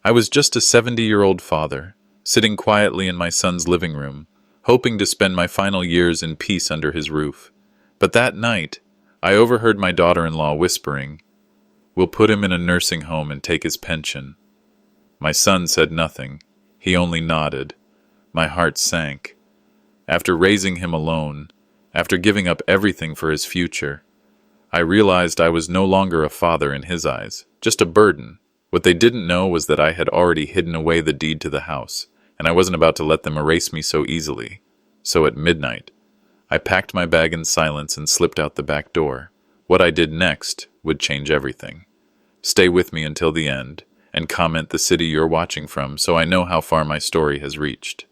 I was just a 70-year-old father, sitting quietly in my son's living room, hoping to spend my final years in peace under his roof. But that night, I overheard my daughter-in-law whispering, "We'll put him in a nursing home and take his pension." My son said nothing. He only nodded. My heart sank. After raising him alone, after giving up everything for his future, I realized I was no longer a father in his eyes, just a burden. What they didn't know was that I had already hidden away the deed to the house, and I wasn't about to let them erase me so easily. So at midnight, I packed my bag in silence and slipped out the back door. What I did next would change everything. Stay with me until the end, and comment the city you're watching from so I know how far my story has reached.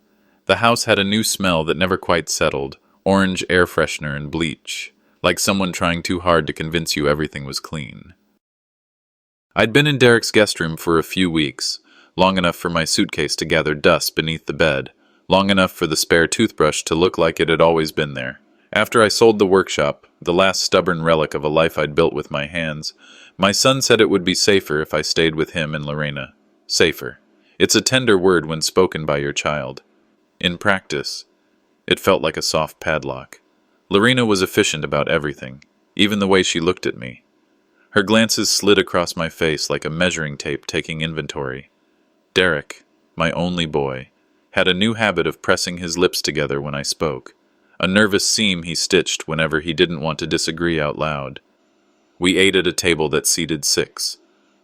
The house had a new smell that never quite settled, orange air freshener and bleach, like someone trying too hard to convince you everything was clean. I'd been in Derek's guest room for a few weeks, long enough for my suitcase to gather dust beneath the bed, long enough for the spare toothbrush to look like it had always been there. After I sold the workshop, the last stubborn relic of a life I'd built with my hands, my son said it would be safer if I stayed with him and Lorena. Safer. It's a tender word when spoken by your child. In practice, it felt like a soft padlock. Lorena was efficient about everything, even the way she looked at me. Her glances slid across my face like a measuring tape taking inventory. Derek, my only boy, had a new habit of pressing his lips together when I spoke, a nervous seam he stitched whenever he didn't want to disagree out loud. We ate at a table that seated 6,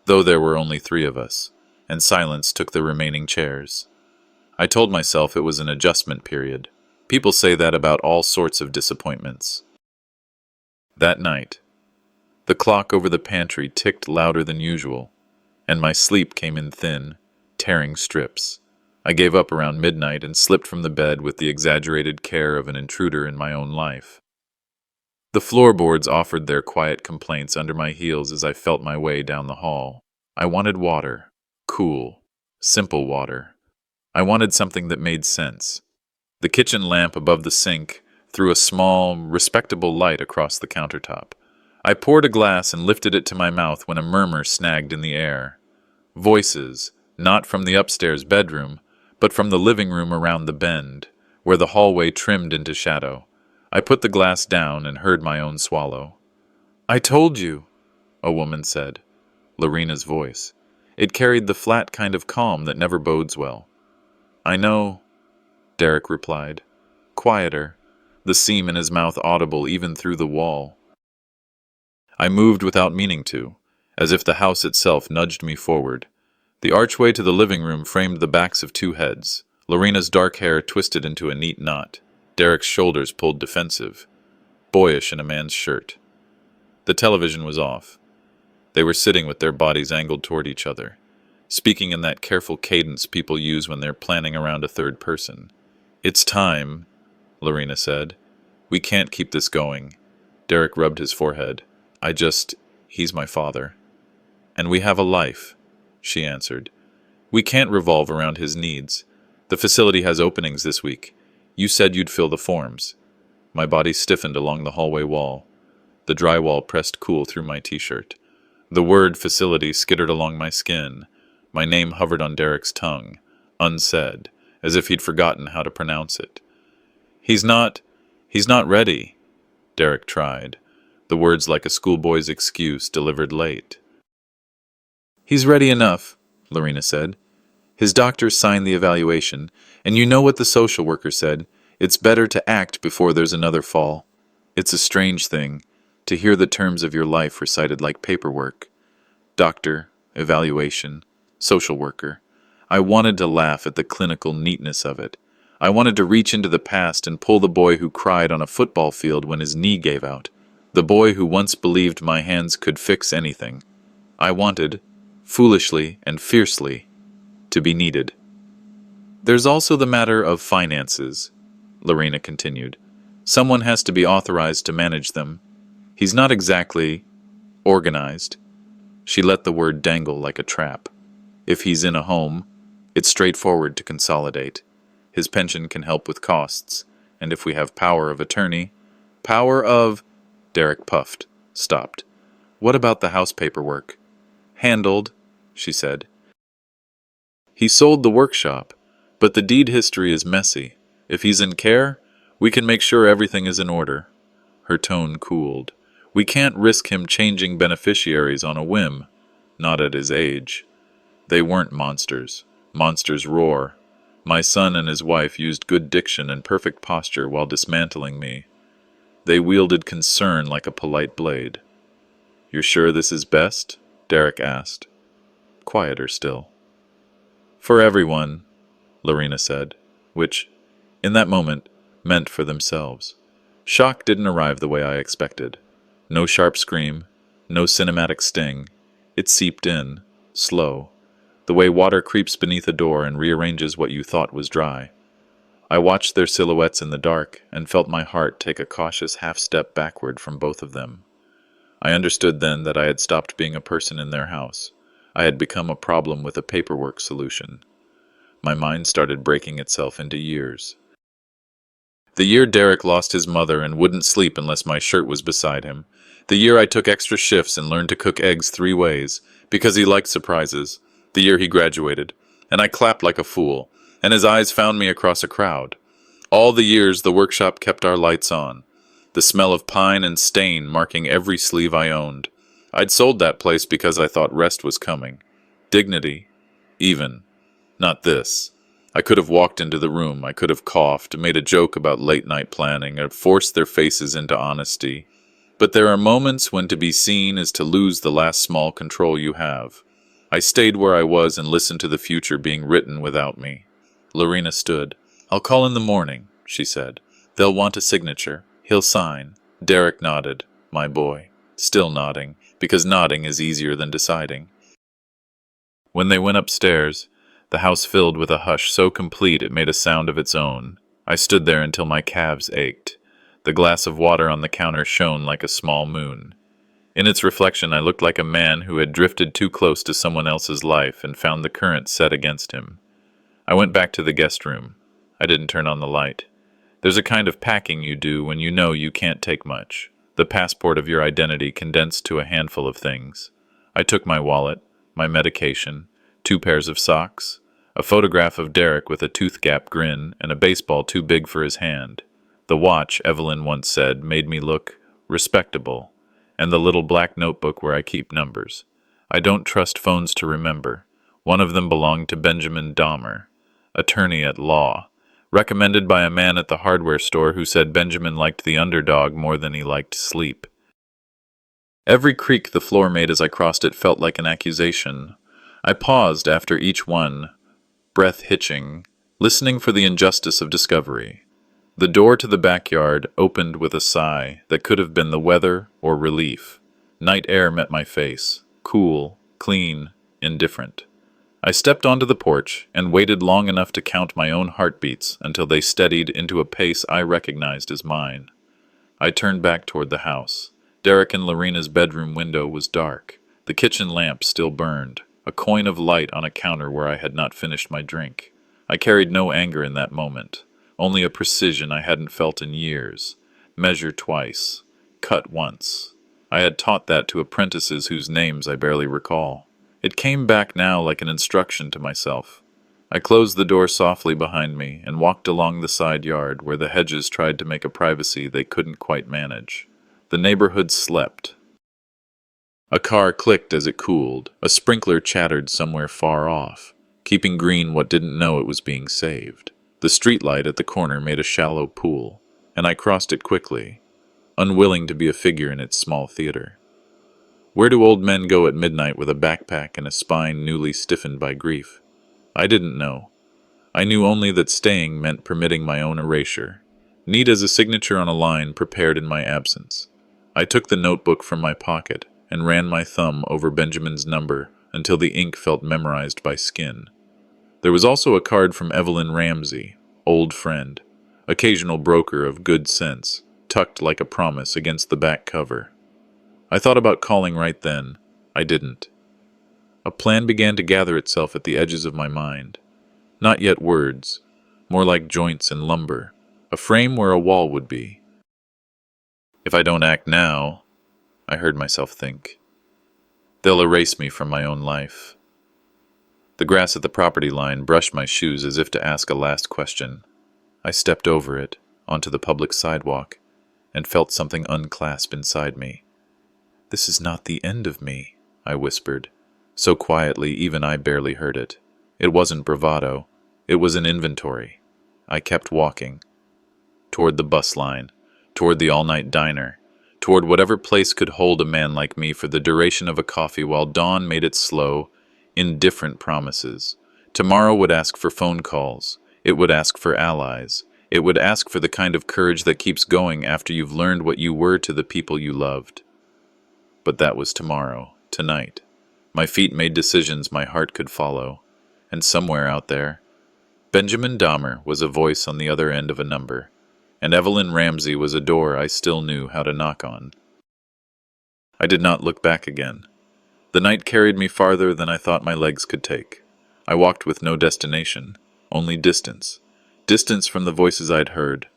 though there were only 3 of us, and silence took the remaining chairs. I told myself it was an adjustment period. People say that about all sorts of disappointments. That night, the clock over the pantry ticked louder than usual, and my sleep came in thin, tearing strips. I gave up around midnight and slipped from the bed with the exaggerated care of an intruder in my own life. The floorboards offered their quiet complaints under my heels as I felt my way down the hall. I wanted water. Cool. Simple water. I wanted something that made sense. The kitchen lamp above the sink threw a small, respectable light across the countertop. I poured a glass and lifted it to my mouth when a murmur snagged in the air. Voices, not from the upstairs bedroom, but from the living room around the bend, where the hallway trimmed into shadow. I put the glass down and heard my own swallow. "I told you," a woman said. Lorena's voice. It carried the flat kind of calm that never bodes well. "I know," Derek replied, quieter, the seam in his mouth audible even through the wall. I moved without meaning to, as if the house itself nudged me forward. The archway to the living room framed the backs of 2 heads, Lorena's dark hair twisted into a neat knot, Derek's shoulders pulled defensive, boyish in a man's shirt. The television was off. They were sitting with their bodies angled toward each other, speaking in that careful cadence people use when they're planning around a third person. "It's time," Lorena said. "We can't keep this going." Derek rubbed his forehead. He's my father. "And we have a life," she answered. "We can't revolve around his needs. The facility has openings this week. You said you'd fill the forms." My body stiffened along the hallway wall. The drywall pressed cool through my t-shirt. The word facility skittered along my skin. My name hovered on Derek's tongue, unsaid, as if he'd forgotten how to pronounce it. He's not ready," Derek tried, the words like a schoolboy's excuse delivered late. "He's ready enough," Lorena said. "His doctors signed the evaluation, and you know what the social worker said. It's better to act before there's another fall. It's a strange thing, to hear the terms of your life recited like paperwork. Doctor, evaluation, social worker. I wanted to laugh at the clinical neatness of it. I wanted to reach into the past and pull the boy who cried on a football field when his knee gave out. The boy who once believed my hands could fix anything. I wanted, foolishly and fiercely, to be needed. "There's also the matter of finances," Lorena continued. "Someone has to be authorized to manage them. He's not exactly organized." She let the word dangle like a trap. "If he's in a home, it's straightforward to consolidate. His pension can help with costs, and if we have power of attorney, power of—" Derek puffed, stopped. "What about the house paperwork?" "Handled," she said. He sold the workshop, but the deed history is messy. If he's in care, we can make sure everything is in order." Her tone cooled. "We can't risk him changing beneficiaries on a whim, not at his age." They weren't monsters. Monsters roar. My son and his wife used good diction and perfect posture while dismantling me. They wielded concern like a polite blade. "You're sure this is best?" Derek asked. Quieter still. "For everyone," Lorena said, which, in that moment, meant for themselves. Shock didn't arrive the way I expected. No sharp scream, no cinematic sting. It seeped in, slow, the way water creeps beneath a door and rearranges what you thought was dry. I watched their silhouettes in the dark and felt my heart take a cautious half-step backward from both of them. I understood then that I had stopped being a person in their house. I had become a problem with a paperwork solution. My mind started breaking itself into years. The year Derek lost his mother and wouldn't sleep unless my shirt was beside him. The year I took extra shifts and learned to cook eggs 3 ways, because he liked surprises. The year he graduated, and I clapped like a fool, and his eyes found me across a crowd. All the years the workshop kept our lights on, the smell of pine and stain marking every sleeve I owned. I'd sold that place because I thought rest was coming. Dignity, even. Not this. I could have walked into the room, I could have coughed, made a joke about late-night planning, or forced their faces into honesty. But there are moments when to be seen is to lose the last small control you have. I stayed where I was and listened to the future being written without me. Lorena stood. "I'll call in the morning," she said. "They'll want a signature. He'll sign." Derek nodded, my boy, still nodding, because nodding is easier than deciding. When they went upstairs, the house filled with a hush so complete it made a sound of its own. I stood there until my calves ached. The glass of water on the counter shone like a small moon. In its reflection I looked like a man who had drifted too close to someone else's life and found the current set against him. I went back to the guest room. I didn't turn on the light. There's a kind of packing you do when you know you can't take much. The passport of your identity condensed to a handful of things. I took my wallet, my medication, 2 pairs of socks, a photograph of Derek with a tooth-gap grin, and a baseball too big for his hand. The watch, Evelyn once said, made me look respectable, and the little black notebook where I keep numbers. I don't trust phones to remember. One of them belonged to Benjamin Dahmer, attorney at law, recommended by a man at the hardware store who said Benjamin liked the underdog more than he liked sleep. Every creak the floor made as I crossed it felt like an accusation. I paused after each one, breath hitching, listening for the injustice of discovery. The door to the backyard opened with a sigh that could have been the weather or relief. Night air met my face, cool, clean, indifferent. I stepped onto the porch and waited long enough to count my own heartbeats until they steadied into a pace I recognized as mine. I turned back toward the house. Derek and Lorena's bedroom window was dark. The kitchen lamp still burned, a coin of light on a counter where I had not finished my drink. I carried no anger in that moment, only a precision I hadn't felt in years. Measure twice, cut once. I had taught that to apprentices whose names I barely recall. It came back now like an instruction to myself. I closed the door softly behind me and walked along the side yard where the hedges tried to make a privacy they couldn't quite manage. The neighborhood slept. A car clicked as it cooled. A sprinkler chattered somewhere far off, keeping green what didn't know it was being saved. The streetlight at the corner made a shallow pool, and I crossed it quickly, unwilling to be a figure in its small theater. Where do old men go at midnight with a backpack and a spine newly stiffened by grief? I didn't know. I knew only that staying meant permitting my own erasure, neat as a signature on a line prepared in my absence. I took the notebook from my pocket and ran my thumb over Benjamin's number until the ink felt memorized by skin. There was also a card from Evelyn Ramsey, old friend, occasional broker of good sense, tucked like a promise against the back cover. I thought about calling right then. I didn't. A plan began to gather itself at the edges of my mind. Not yet words, more like joints and lumber, a frame where a wall would be. If I don't act now, I heard myself think, they'll erase me from my own life. The grass at the property line brushed my shoes as if to ask a last question. I stepped over it, onto the public sidewalk, and felt something unclasp inside me. "This is not the end of me," I whispered, so quietly even I barely heard it. It wasn't bravado. It was an inventory. I kept walking. Toward the bus line, toward the all-night diner, toward whatever place could hold a man like me for the duration of a coffee while dawn made its slow, indifferent promises. Tomorrow would ask for phone calls. It would ask for allies. It would ask for the kind of courage that keeps going after you've learned what you were to the people you loved. But that was tomorrow, tonight. My feet made decisions my heart could follow. And somewhere out there, Benjamin Dahmer was a voice on the other end of a number, and Evelyn Ramsey was a door I still knew how to knock on. I did not look back again. The night carried me farther than I thought my legs could take. I walked with no destination, only distance. Distance from the voices I'd heard,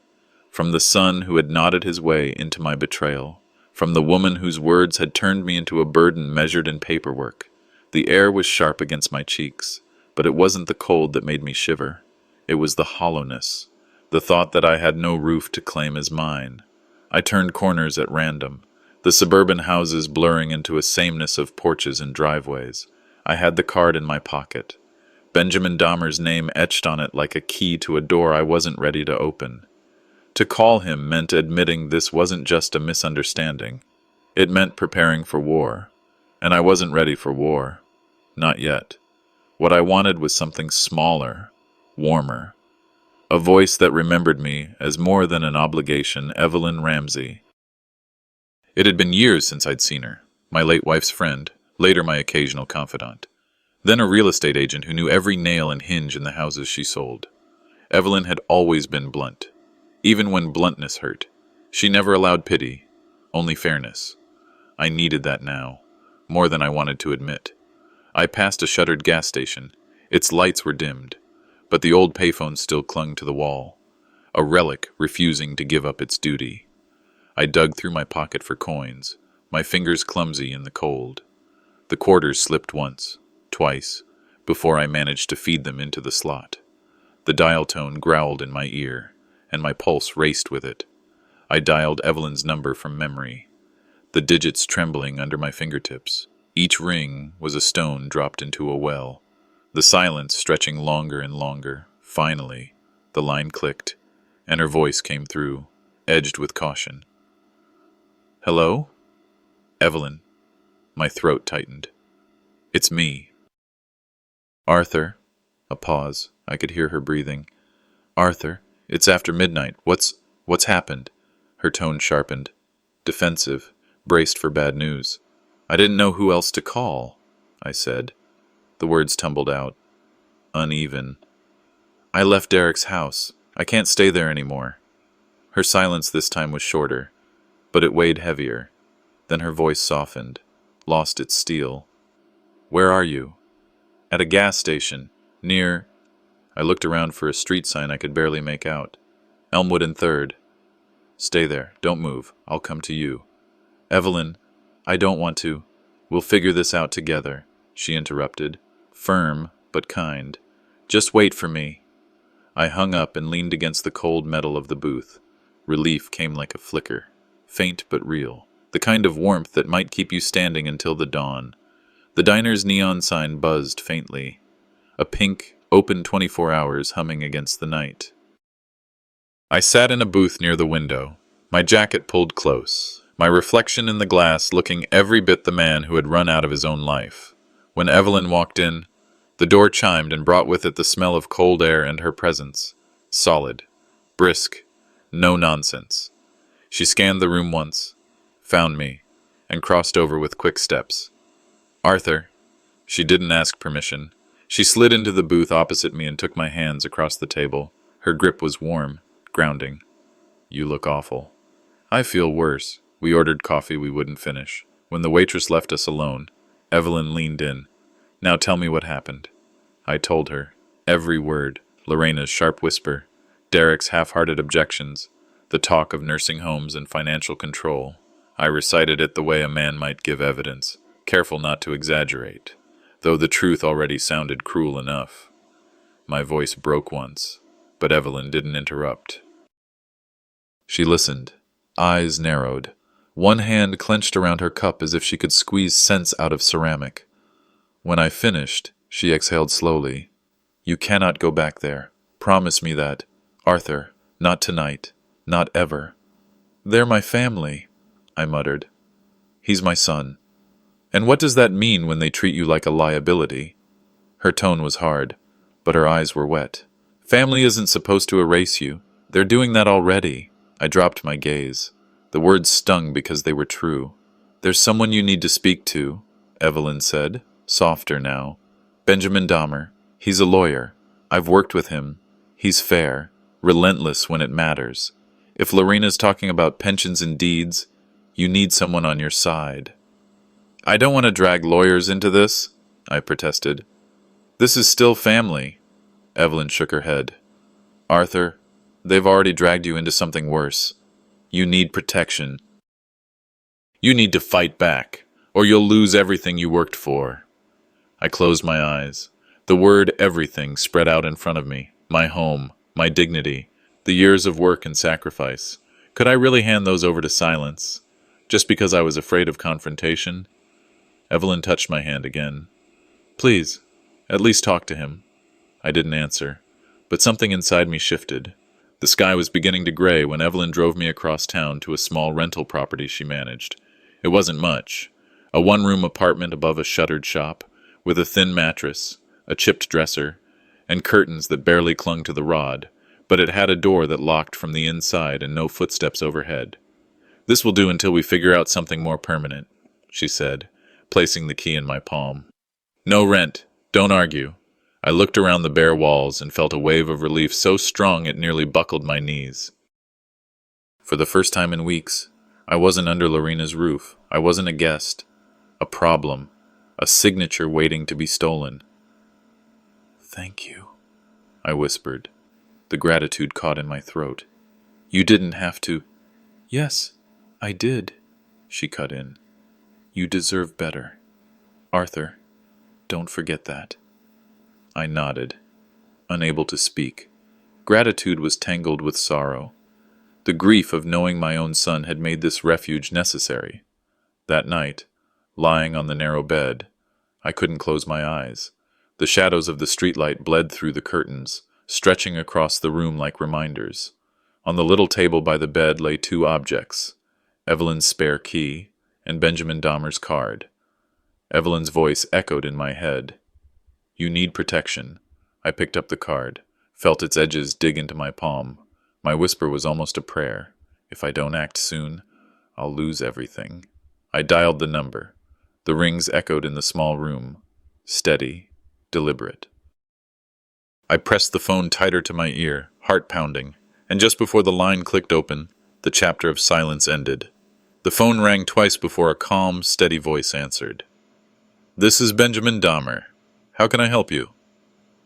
from the son who had nodded his way into my betrayal, from the woman whose words had turned me into a burden measured in paperwork. The air was sharp against my cheeks, but it wasn't the cold that made me shiver. It was the hollowness, the thought that I had no roof to claim as mine. I turned corners at random, the suburban houses blurring into a sameness of porches and driveways. I had the card in my pocket, Benjamin Dahmer's name etched on it like a key to a door I wasn't ready to open. To call him meant admitting this wasn't just a misunderstanding. It meant preparing for war. And I wasn't ready for war. Not yet. What I wanted was something smaller, warmer. A voice that remembered me as more than an obligation, Evelyn Ramsey. It had been years since I'd seen her, my late wife's friend, later my occasional confidant. Then a real estate agent who knew every nail and hinge in the houses she sold. Evelyn had always been blunt, even when bluntness hurt. She never allowed pity, only fairness. I needed that now, more than I wanted to admit. I passed a shuttered gas station. Its lights were dimmed, but the old payphone still clung to the wall, a relic refusing to give up its duty. I dug through my pocket for coins, my fingers clumsy in the cold. The quarters slipped once, twice, before I managed to feed them into the slot. The dial tone growled in my ear, and my pulse raced with it. I dialed Evelyn's number from memory, the digits trembling under my fingertips. Each ring was a stone dropped into a well, the silence stretching longer and longer. Finally, the line clicked, and her voice came through, edged with caution. "Hello? Evelyn." My throat tightened. "It's me." "Arthur." A pause. I could hear her breathing. "Arthur, it's after midnight. What's happened?" Her tone sharpened. Defensive, braced for bad news. "I didn't know who else to call," I said. The words tumbled out, uneven. "I left Derek's house. I can't stay there anymore." Her silence this time was shorter, but it weighed heavier. Then her voice softened, lost its steel. "Where are you?" "At a gas station, near—" I looked around for a street sign I could barely make out. "Elmwood and 3rd. "Stay there. Don't move. I'll come to you." "Evelyn, I don't want to. We'll figure this out together," she interrupted, firm but kind. "Just wait for me." I hung up and leaned against the cold metal of the booth. Relief came like a flicker, faint but real, the kind of warmth that might keep you standing until the dawn. The diner's neon sign buzzed faintly, a pink, open 24 hours humming against the night. I sat in a booth near the window, my jacket pulled close, my reflection in the glass looking every bit the man who had run out of his own life. When Evelyn walked in, the door chimed and brought with it the smell of cold air and her presence. Solid, brisk, no nonsense. She scanned the room once, found me, and crossed over with quick steps. "Arthur." She didn't ask permission. She slid into the booth opposite me and took my hands across the table. Her grip was warm, grounding. "You look awful." "I feel worse." We ordered coffee we wouldn't finish. When the waitress left us alone, Evelyn leaned in. "Now tell me what happened." I told her. Every word. Lorena's sharp whisper, Derek's half-hearted objections, the talk of nursing homes and financial control. I recited it the way a man might give evidence, careful not to exaggerate. though the truth already sounded cruel enough. My voice broke once, but Evelyn didn't interrupt. She listened, eyes narrowed, one hand clenched around her cup as if she could squeeze sense out of ceramic. When I finished, she exhaled slowly. "You cannot go back there. Promise me that. Arthur, not tonight. Not ever." "They're my family," I muttered. "He's my son. And what does that mean when they treat you like a liability?" Her tone was hard, but her eyes were wet. "Family isn't supposed to erase you. They're doing that already." I dropped my gaze. The words stung because they were true. "There's someone you need to speak to," Evelyn said, softer now. "Benjamin Dahmer. He's a lawyer. I've worked with him. He's fair, relentless when it matters. If Lorena's talking about pensions and deeds, you need someone on your side." "I don't want to drag lawyers into this," I protested. "This is still family." Evelyn shook her head. "Arthur, they've already dragged you into something worse. You need protection. You need to fight back, or you'll lose everything you worked for." I closed my eyes. The word everything spread out in front of me. My home, my dignity, the years of work and sacrifice. Could I really hand those over to silence, just because I was afraid of confrontation? Evelyn touched my hand again. "Please, at least talk to him." I didn't answer, but something inside me shifted. The sky was beginning to gray when Evelyn drove me across town to a small rental property she managed. It wasn't much. A one-room apartment above a shuttered shop, with a thin mattress, a chipped dresser, and curtains that barely clung to the rod, but it had a door that locked from the inside and no footsteps overhead. "This will do until we figure out something more permanent," she said, placing the key in my palm. "No rent. Don't argue." I looked around the bare walls and felt a wave of relief so strong it nearly buckled my knees. For the first time in weeks, I wasn't under Lorena's roof. I wasn't a guest. A problem. A signature waiting to be stolen. "Thank you," I whispered. The gratitude caught in my throat. "You didn't have to." "Yes, I did," she cut in. "You deserve better. Arthur, don't forget that." I nodded, unable to speak. Gratitude was tangled with sorrow. The grief of knowing my own son had made this refuge necessary. That night, lying on the narrow bed, I couldn't close my eyes. The shadows of the streetlight bled through the curtains, stretching across the room like reminders. On the little table by the bed lay two objects, Evelyn's spare key and Benjamin Dahmer's card. Evelyn's voice echoed in my head. "You need protection." I picked up the card, felt its edges dig into my palm. My whisper was almost a prayer. "If I don't act soon, I'll lose everything." I dialed the number. The rings echoed in the small room, steady, deliberate. I pressed the phone tighter to my ear, heart pounding, and just before the line clicked open, the chapter of silence ended. The phone rang twice before a calm, steady voice answered. "This is Benjamin Dahmer. How can I help you?"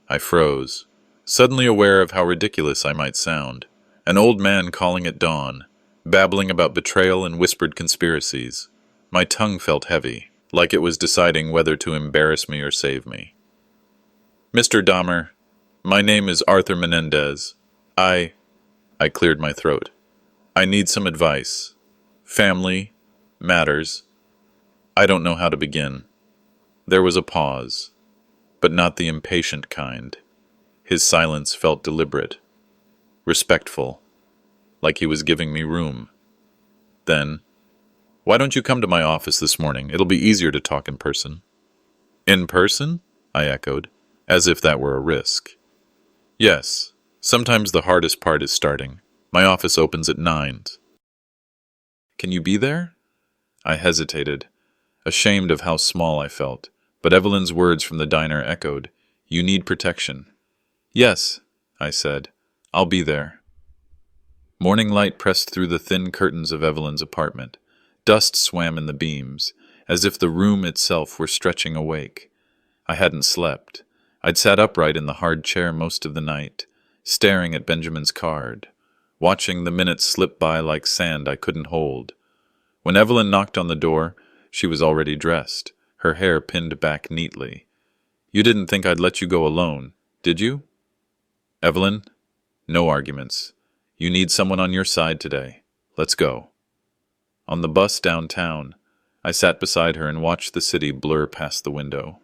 I froze, suddenly aware of how ridiculous I might sound. An old man calling at dawn, babbling about betrayal and whispered conspiracies. My tongue felt heavy, like it was deciding whether to embarrass me or save me. "Mr. Dahmer, my name is Arthur Menendez. I cleared my throat. "I need some advice. Family, matters. I don't know how to begin." There was a pause, but not the impatient kind. His silence felt deliberate, respectful, like he was giving me room. Then, "Why don't you come to my office this morning? It'll be easier to talk in person." "In person?" I echoed, as if that were a risk. "Yes, sometimes the hardest part is starting. My office opens at 9. "Can you be there?" I hesitated, ashamed of how small I felt. But Evelyn's words from the diner echoed, "You need protection." "Yes," I said, "I'll be there." Morning light pressed through the thin curtains of Evelyn's apartment. Dust swam in the beams, as if the room itself were stretching awake. I hadn't slept. I'd sat upright in the hard chair most of the night, staring at Benjamin's card, watching the minutes slip by like sand I couldn't hold. When Evelyn knocked on the door, she was already dressed, her hair pinned back neatly, You didn't think I'd let you go alone, did you? Evelyn, no arguments. You need someone on your side today. Let's go. On the bus downtown, I sat beside her and watched the city blur past the window.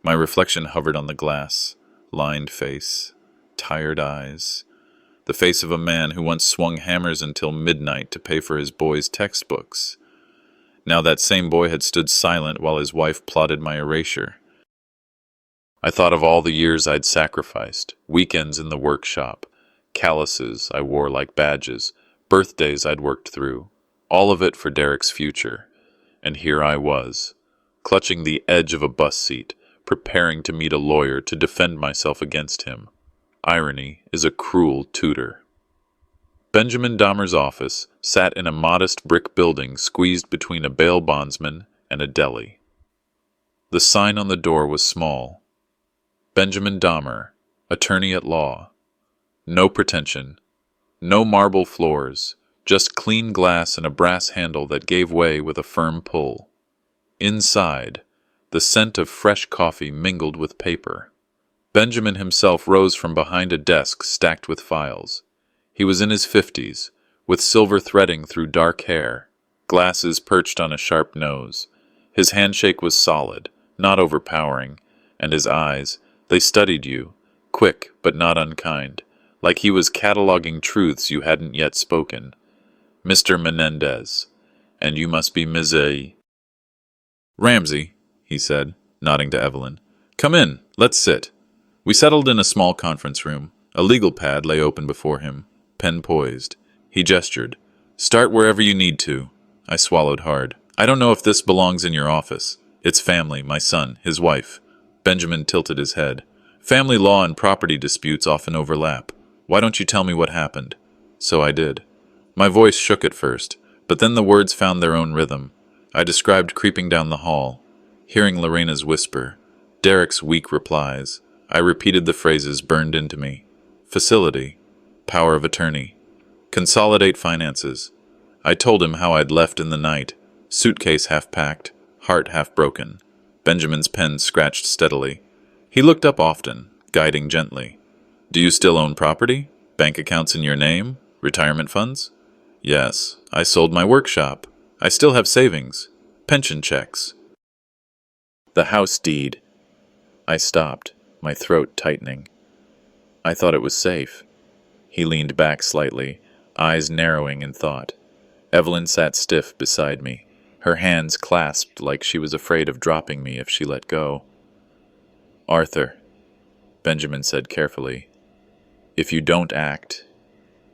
My reflection hovered on the glass, lined face, tired eyes, the face of a man who once swung hammers until midnight to pay for his boy's textbooks. Now that same boy had stood silent while his wife plotted my erasure. I thought of all the years I'd sacrificed, weekends in the workshop, calluses I wore like badges, birthdays I'd worked through, all of it for Derek's future. And here I was, clutching the edge of a bus seat, preparing to meet a lawyer to defend myself against him. Irony is a cruel tutor. Benjamin Dahmer's office sat in a modest brick building squeezed between a bail bondsman and a deli. The sign on the door was small. Benjamin Dahmer, attorney at law. No pretension, no marble floors, just clean glass and a brass handle that gave way with a firm pull. Inside, the scent of fresh coffee mingled with paper. Benjamin himself rose from behind a desk stacked with files. He was in his 50s, with silver threading through dark hair, glasses perched on a sharp nose. His handshake was solid, not overpowering, and his eyes, they studied you, quick but not unkind, like he was cataloging truths you hadn't yet spoken. Mr. Menendez, and you must be Ms. Ramsey, he said, nodding to Evelyn. Come in, let's sit. We settled in a small conference room. A legal pad lay open before him, pen poised. He gestured. Start wherever you need to. I swallowed hard. I don't know if this belongs in your office. It's family, my son, his wife. Benjamin tilted his head. Family law and property disputes often overlap. Why don't you tell me what happened? So I did. My voice shook at first, but then the words found their own rhythm. I described creeping down the hall, hearing Lorena's whisper, Derek's weak replies. I repeated the phrases burned into me. Facility, power of attorney, consolidate finances. I told him how I'd left in the night, suitcase half packed, heart half broken. Benjamin's pen scratched steadily. He looked up often, guiding gently. Do you still own property? Bank accounts in your name? Retirement funds? Yes, I sold my workshop. I still have savings. Pension checks. The house deed. I stopped, my throat tightening. I thought it was safe. He leaned back slightly, eyes narrowing in thought. Evelyn sat stiff beside me, her hands clasped like she was afraid of dropping me if she let go. Arthur, Benjamin said carefully, if you don't act,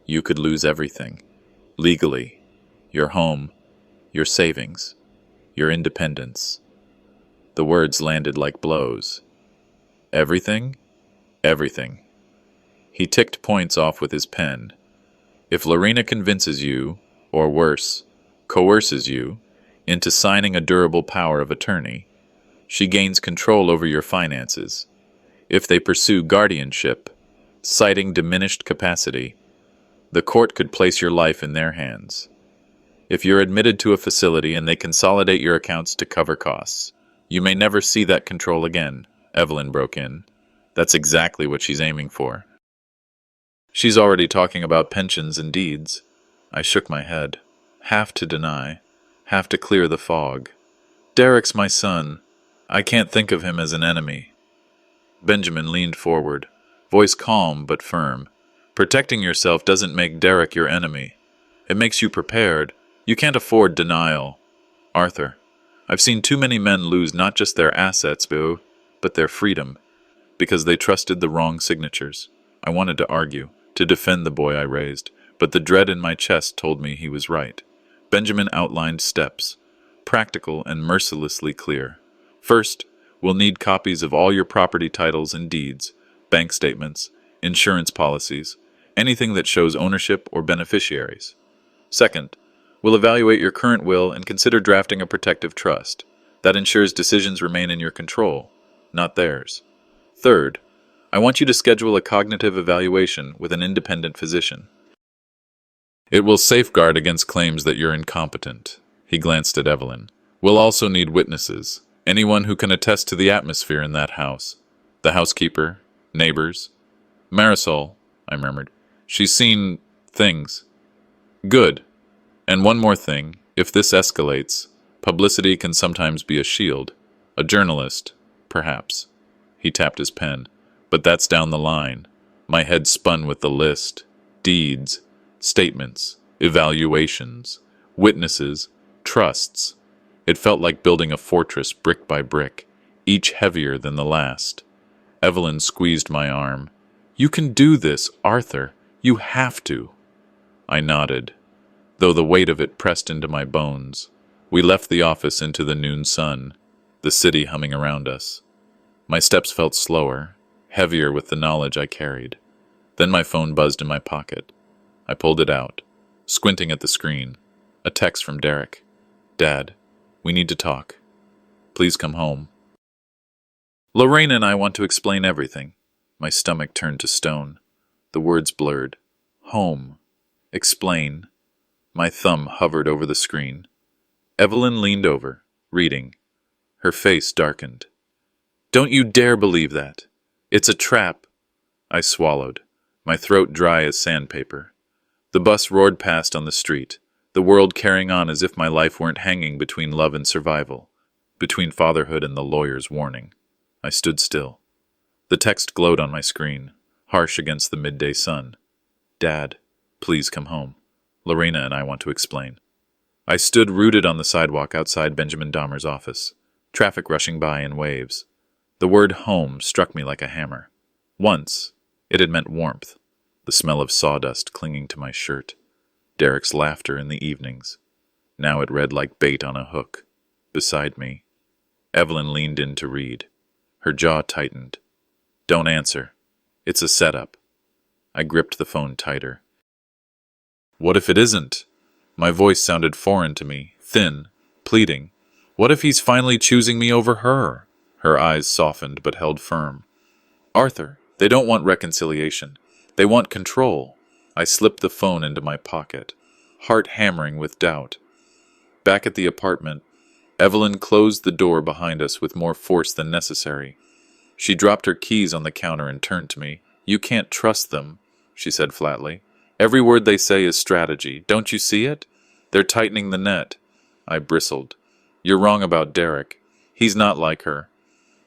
you could lose everything. Legally, your home, your savings, your independence. The words landed like blows. Everything? Everything. He ticked points off with his pen. If Lorena convinces you, or worse, coerces you, into signing a durable power of attorney, she gains control over your finances. If they pursue guardianship, citing diminished capacity, the court could place your life in their hands. If you're admitted to a facility and they consolidate your accounts to cover costs, you may never see that control again, Evelyn broke in. That's exactly what she's aiming for. She's already talking about pensions and deeds. I shook my head, half to deny, half to clear the fog. Derek's my son. I can't think of him as an enemy. Benjamin leaned forward, voice calm but firm. Protecting yourself doesn't make Derek your enemy. It makes you prepared. You can't afford denial. Arthur, I've seen too many men lose not just their assets, but their freedom, because they trusted the wrong signatures. I wanted to argue, to defend the boy I raised, but the dread in my chest told me he was right. Benjamin outlined steps, practical and mercilessly clear. First, we'll need copies of all your property titles and deeds, bank statements, insurance policies, anything that shows ownership or beneficiaries. Second, we'll evaluate your current will and consider drafting a protective trust. That ensures decisions remain in your control, not theirs. Third, I want you to schedule a cognitive evaluation with an independent physician. It will safeguard against claims that you're incompetent. He glanced at Evelyn. We'll also need witnesses, anyone who can attest to the atmosphere in that house. The housekeeper, neighbors. Marisol, I murmured. She's seen things. Good. And one more thing, if this escalates, publicity can sometimes be a shield. A journalist, perhaps. He tapped his pen. But that's down the line. My head spun with the list. Deeds, statements, evaluations, witnesses, trusts. It felt like building a fortress brick by brick, each heavier than the last. Evelyn squeezed my arm. You can do this, Arthur. You have to. I nodded, though the weight of it pressed into my bones. We left the office into the noon sun, the city humming around us. My steps felt slower, heavier with the knowledge I carried. Then my phone buzzed in my pocket. I pulled it out, squinting at the screen. A text from Derek. Dad, we need to talk. Please come home. Lorraine and I want to explain everything. My stomach turned to stone. The words blurred. Home. Explain. My thumb hovered over the screen. Evelyn leaned over, reading. Her face darkened. Don't you dare believe that. It's a trap. I swallowed, my throat dry as sandpaper. The bus roared past on the street, the world carrying on as if my life weren't hanging between love and survival, between fatherhood and the lawyer's warning. I stood still. The text glowed on my screen, harsh against the midday sun. Dad, please come home. Lorena and I want to explain. I stood rooted on the sidewalk outside Benjamin Dahmer's office, traffic rushing by in waves. The word home struck me like a hammer. Once, it had meant warmth, the smell of sawdust clinging to my shirt, Derek's laughter in the evenings. Now it read like bait on a hook. Beside me, Evelyn leaned in to read. Her jaw tightened. Don't answer. It's a setup. I gripped the phone tighter. What if it isn't? My voice sounded foreign to me, thin, pleading. What if he's finally choosing me over her? Her eyes softened but held firm. Arthur, they don't want reconciliation. They want control. I slipped the phone into my pocket, heart hammering with doubt. Back at the apartment, Evelyn closed the door behind us with more force than necessary. She dropped her keys on the counter and turned to me. You can't trust them, she said flatly. Every word they say is strategy. Don't you see it? They're tightening the net. I bristled. You're wrong about Derek. He's not like her.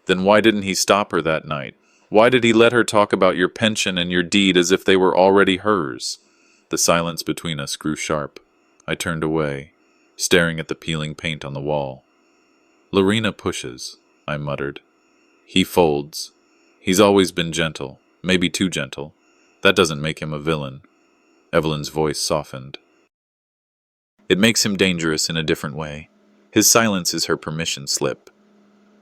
Then why didn't he stop her that night? Why did he let her talk about your pension and your deed as if they were already hers? The silence between us grew sharp. I turned away, staring at the peeling paint on the wall. Lorena pushes, I muttered. He folds. He's always been gentle, maybe too gentle. That doesn't make him a villain. Evelyn's voice softened. It makes him dangerous in a different way. His silence is her permission slip.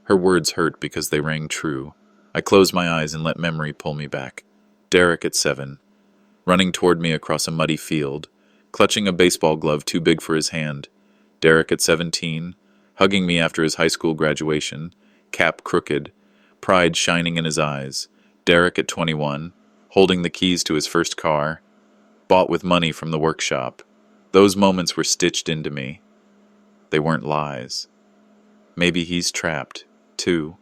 Her words hurt because they rang true. I closed my eyes and let memory pull me back. Derek at 7, running toward me across a muddy field, clutching a baseball glove too big for his hand. Derek at 17, hugging me after his high school graduation, cap crooked, pride shining in his eyes. Derek at 21, holding the keys to his first car, bought with money from the workshop. Those moments were stitched into me. They weren't lies. Maybe he's trapped, too,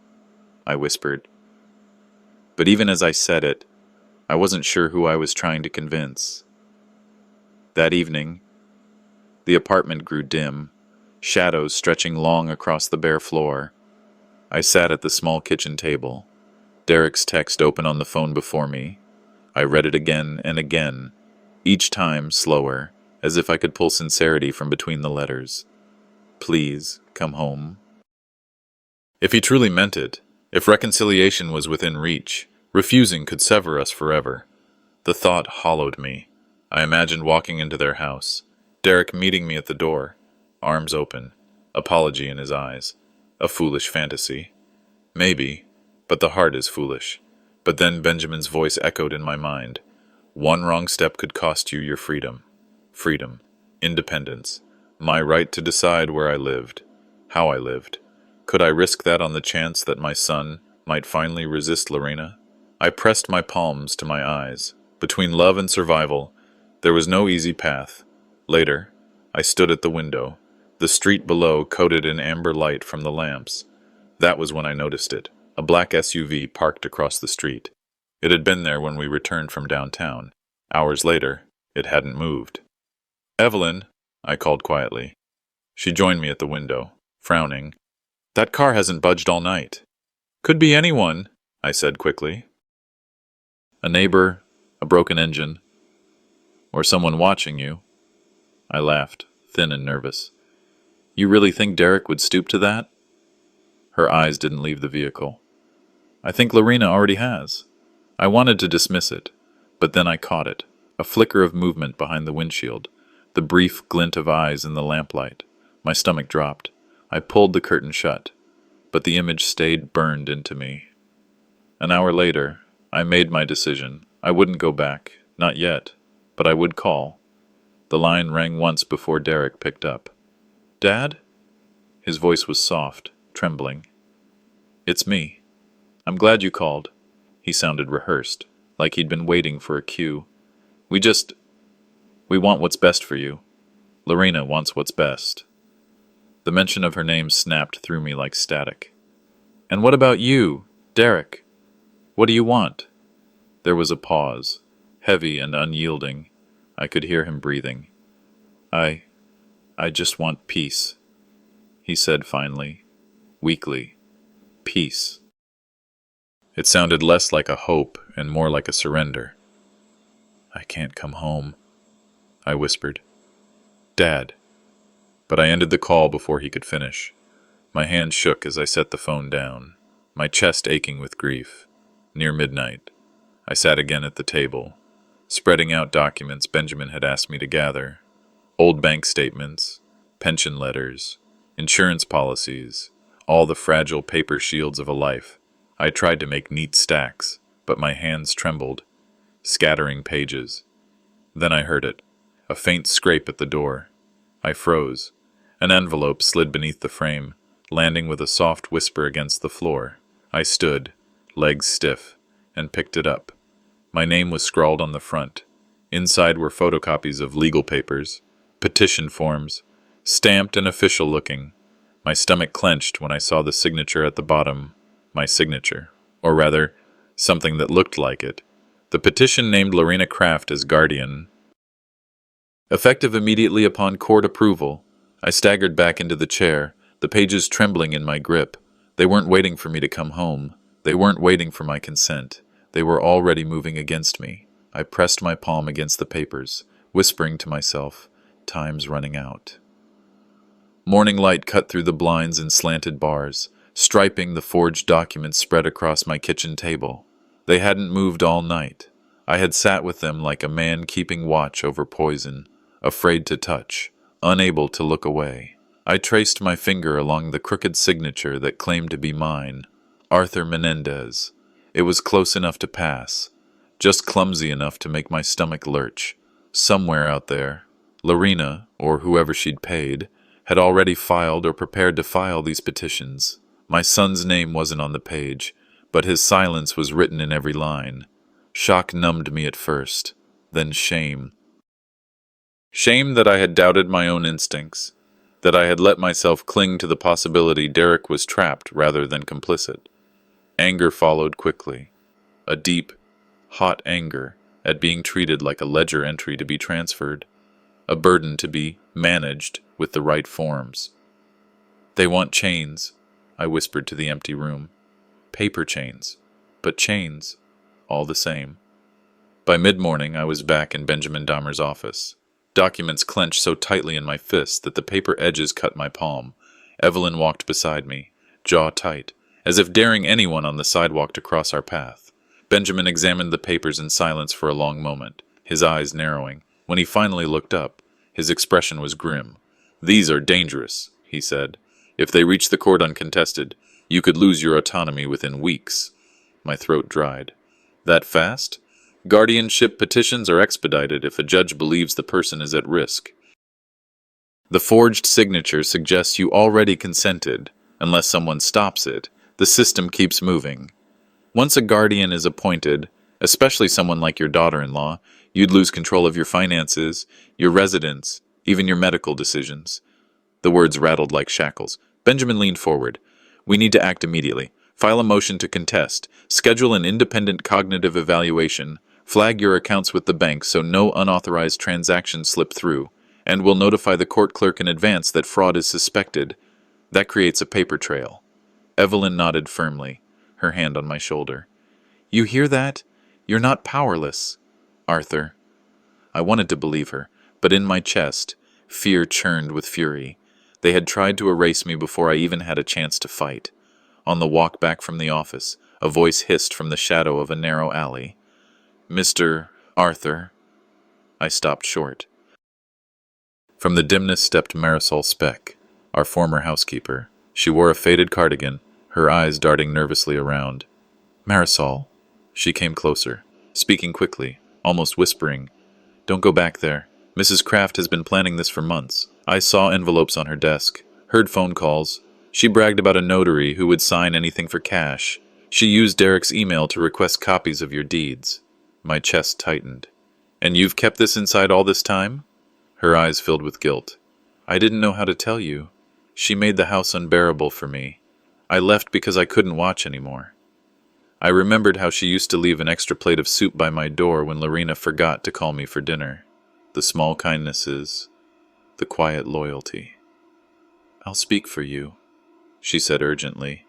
I whispered. But even as I said it, I wasn't sure who I was trying to convince. That evening, the apartment grew dim, shadows stretching long across the bare floor. I sat at the small kitchen table, Derek's text open on the phone before me. I read it again and again, each time slower, as if I could pull sincerity from between the letters. Please, come home. If he truly meant it, if reconciliation was within reach, refusing could sever us forever. The thought hollowed me. I imagined walking into their house, Derek meeting me at the door, arms open, apology in his eyes. A foolish fantasy. Maybe, but the heart is foolish. But then Benjamin's voice echoed in my mind. One wrong step could cost you your freedom. Freedom, independence, my right to decide where I lived, how I lived. Could I risk that on the chance that my son might finally resist Lorena? I pressed my palms to my eyes. Between love and survival, there was no easy path. Later, I stood at the window, the street below coated in amber light from the lamps. That was when I noticed it. A black SUV parked across the street. It had been there when we returned from downtown. Hours later, it hadn't moved. "Evelyn," I called quietly. She joined me at the window, frowning. "That car hasn't budged all night." "Could be anyone," I said quickly. "A neighbor, a broken engine, or someone watching you." I laughed, thin and nervous. "You really think Derek would stoop to that?" Her eyes didn't leave the vehicle. "I think Lorena already has." I wanted to dismiss it, but then I caught it, a flicker of movement behind the windshield, the brief glint of eyes in the lamplight. My stomach dropped. I pulled the curtain shut, but the image stayed burned into me. An hour later, I made my decision. I wouldn't go back, not yet, but I would call. The line rang once before Derek picked up. "Dad?" His voice was soft, trembling. "It's me. I'm glad you called." He sounded rehearsed, like he'd been waiting for a cue. We want what's best for you. Lorena wants what's best." The mention of her name snapped through me like static. "And what about you, Derek? What do you want?" There was a pause, heavy and unyielding. I could hear him breathing. I just want peace," he said finally, weakly. "Peace." It sounded less like a hope and more like a surrender. "I can't come home," I whispered. "Dad." But I ended the call before he could finish. My hand shook as I set the phone down, my chest aching with grief. Near midnight, I sat again at the table, spreading out documents Benjamin had asked me to gather. Old bank statements, pension letters, insurance policies, all the fragile paper shields of a life. I tried to make neat stacks, but my hands trembled, scattering pages. Then I heard it, a faint scrape at the door. I froze. An envelope slid beneath the frame, landing with a soft whisper against the floor. I stood, legs stiff, and picked it up. My name was scrawled on the front. Inside were photocopies of legal papers, petition forms, stamped and official looking. My stomach clenched when I saw the signature at the bottom. My signature, or rather, something that looked like it. The petition named Lorena Kraft as guardian. Effective immediately upon court approval, I staggered back into the chair, the pages trembling in my grip. They weren't waiting for me to come home. They weren't waiting for my consent. They were already moving against me. I pressed my palm against the papers, whispering to myself, "Time's running out." Morning light cut through the blinds and slanted bars, striping the forged documents spread across my kitchen table. They hadn't moved all night. I had sat with them like a man keeping watch over poison, afraid to touch, unable to look away. I traced my finger along the crooked signature that claimed to be mine, Arthur Menendez. It was close enough to pass, just clumsy enough to make my stomach lurch. Somewhere out there, Lorena, or whoever she'd paid, had already filed or prepared to file these petitions. My son's name wasn't on the page, but his silence was written in every line. Shock numbed me at first, then shame. Shame that I had doubted my own instincts, that I had let myself cling to the possibility Derek was trapped rather than complicit. Anger followed quickly, a deep, hot anger at being treated like a ledger entry to be transferred, a burden to be managed with the right forms. "They want chains," I whispered to the empty room. "Paper chains, but chains, all the same." By mid-morning, I was back in Benjamin Dahmer's office. Documents clenched so tightly in my fists that the paper edges cut my palm. Evelyn walked beside me, jaw tight, as if daring anyone on the sidewalk to cross our path. Benjamin examined the papers in silence for a long moment, his eyes narrowing. When he finally looked up, his expression was grim. "These are dangerous," he said. "If they reach the court uncontested, you could lose your autonomy within weeks." My throat dried. "That fast? Guardianship petitions are expedited if a judge believes the person is at risk. The forged signature suggests you already consented. Unless someone stops it, the system keeps moving. Once a guardian is appointed, especially someone like your daughter-in-law, you'd lose control of your finances, your residence, even your medical decisions." The words rattled like shackles. Benjamin leaned forward. "We need to act immediately. File a motion to contest, schedule an independent cognitive evaluation, flag your accounts with the bank so no unauthorized transactions slip through, and will notify the court clerk in advance that fraud is suspected. That creates a paper trail. Evelyn nodded firmly, her hand on my shoulder. You hear that? You're not powerless, Arthur. I wanted to believe her, but in my chest, fear churned with fury. They had tried to erase me before I even had a chance to fight. On the walk back from the office, a voice hissed from the shadow of a narrow alley. Mr. Arthur. I stopped short. From the dimness stepped Marisol Speck, our former housekeeper. She wore a faded cardigan, her eyes darting nervously around. Marisol. She came closer, speaking quickly, almost whispering. Don't go back there. Mrs. Kraft has been planning this for months. I saw envelopes on her desk, heard phone calls. She bragged about a notary who would sign anything for cash. She used Derek's email to request copies of your deeds. My chest tightened. And you've kept this inside all this time? Her eyes filled with guilt. I didn't know how to tell you. She made the house unbearable for me. I left because I couldn't watch anymore. I remembered how she used to leave an extra plate of soup by my door when Lorena forgot to call me for dinner. The small kindnesses, the quiet loyalty. I'll speak for you, she said urgently.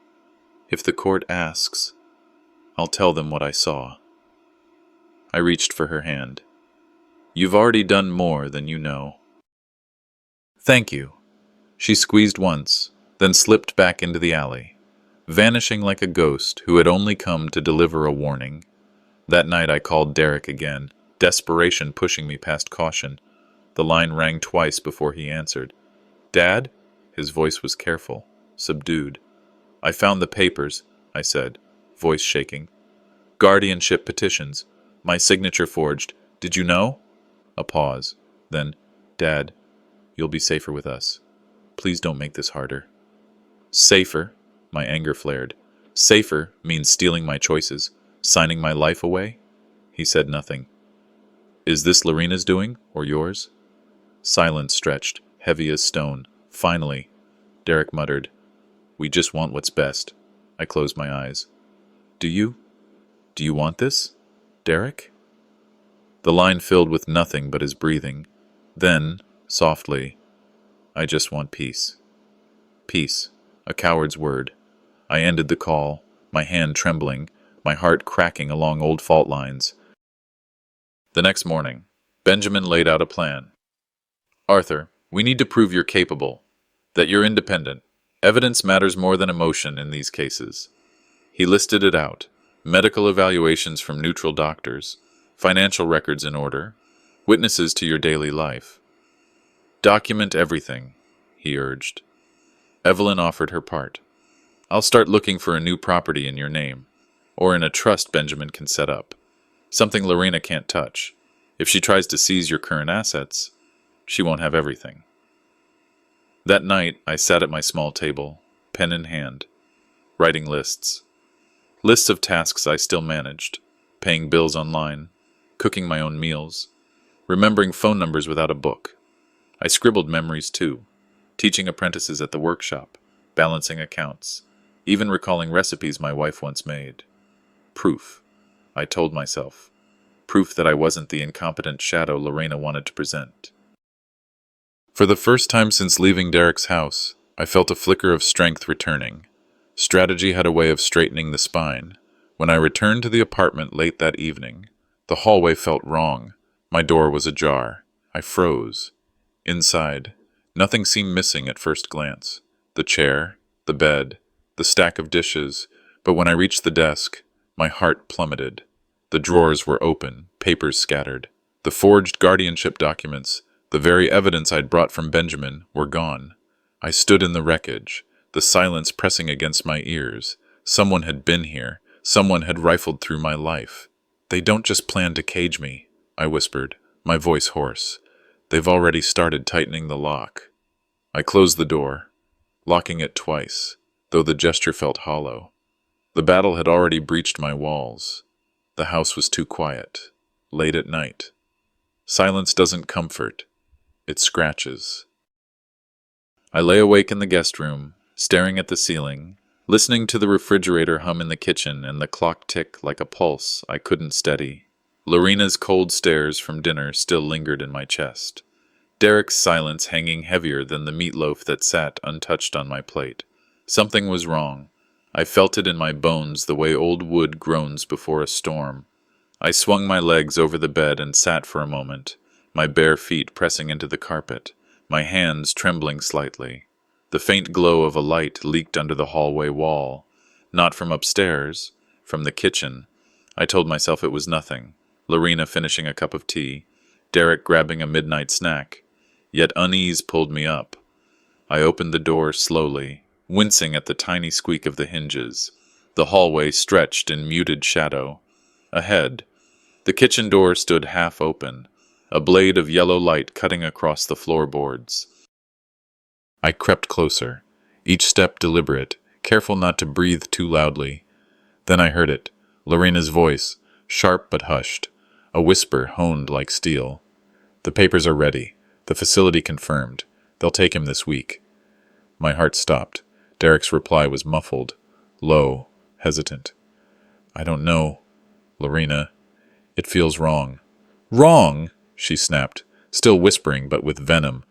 If the court asks, I'll tell them what I saw. I reached for her hand. You've already done more than you know. Thank you. She squeezed once, then slipped back into the alley, vanishing like a ghost who had only come to deliver a warning. That night I called Derek again, desperation pushing me past caution. The line rang twice before he answered. Dad? His voice was careful, subdued. I found the papers, I said, voice shaking. Guardianship petitions. My signature forged. Did you know? A pause. Then, Dad, you'll be safer with us. Please don't make this harder. Safer? My anger flared. Safer means stealing my choices, signing my life away? He said nothing. Is this Lorena's doing, or yours? Silence stretched, heavy as stone. Finally, Derek muttered, We just want what's best. I closed my eyes. Do you want this, Derek? The line filled with nothing but his breathing. Then, softly, I just want peace. Peace, a coward's word. I ended the call, my hand trembling, my heart cracking along old fault lines. The next morning, Benjamin laid out a plan. Arthur, we need to prove you're capable, that you're independent. Evidence matters more than emotion in these cases. He listed it out. Medical evaluations from neutral doctors, financial records in order, witnesses to your daily life. Document everything, he urged. Evelyn offered her part. I'll start looking for a new property in your name, or in a trust Benjamin can set up. Something Lorena can't touch. If she tries to seize your current assets, she won't have everything. That night, I sat at my small table, pen in hand, writing lists. Lists of tasks I still managed, paying bills online, cooking my own meals, remembering phone numbers without a book. I scribbled memories too, teaching apprentices at the workshop, balancing accounts, even recalling recipes my wife once made. Proof, I told myself. Proof that I wasn't the incompetent shadow Lorena wanted to present. For the first time since leaving Derek's house, I felt a flicker of strength returning. Strategy had a way of straightening the spine. When I returned to the apartment late that evening, the hallway felt wrong. My door was ajar. I froze. Inside, nothing seemed missing at first glance. The chair, the bed, the stack of dishes, but when I reached the desk, my heart plummeted. The drawers were open, papers scattered. The forged guardianship documents, the very evidence I'd brought from Benjamin, were gone. I stood in the wreckage, the silence pressing against my ears. Someone had been here. Someone had rifled through my life. They don't just plan to cage me, I whispered, my voice hoarse. They've already started tightening the lock. I closed the door, locking it twice, though the gesture felt hollow. The battle had already breached my walls. The house was too quiet, late at night. Silence doesn't comfort. It scratches. I lay awake in the guest room, staring at the ceiling, listening to the refrigerator hum in the kitchen and the clock tick like a pulse I couldn't steady. Lorena's cold stares from dinner still lingered in my chest. Derek's silence hanging heavier than the meatloaf that sat untouched on my plate. Something was wrong. I felt it in my bones the way old wood groans before a storm. I swung my legs over the bed and sat for a moment, my bare feet pressing into the carpet, my hands trembling slightly. The faint glow of a light leaked under the hallway wall. Not from upstairs, from the kitchen. I told myself it was nothing. Lorena finishing a cup of tea, Derek grabbing a midnight snack. Yet unease pulled me up. I opened the door slowly, wincing at the tiny squeak of the hinges. The hallway stretched in muted shadow. Ahead, the kitchen door stood half open, a blade of yellow light cutting across the floorboards. I crept closer, each step deliberate, careful not to breathe too loudly. Then I heard it, Lorena's voice, sharp but hushed, a whisper honed like steel. "The papers are ready. The facility confirmed. They'll take him this week." My heart stopped. Derek's reply was muffled, low, hesitant. "I don't know, Lorena. It feels wrong." "Wrong?" she snapped, still whispering but with venom.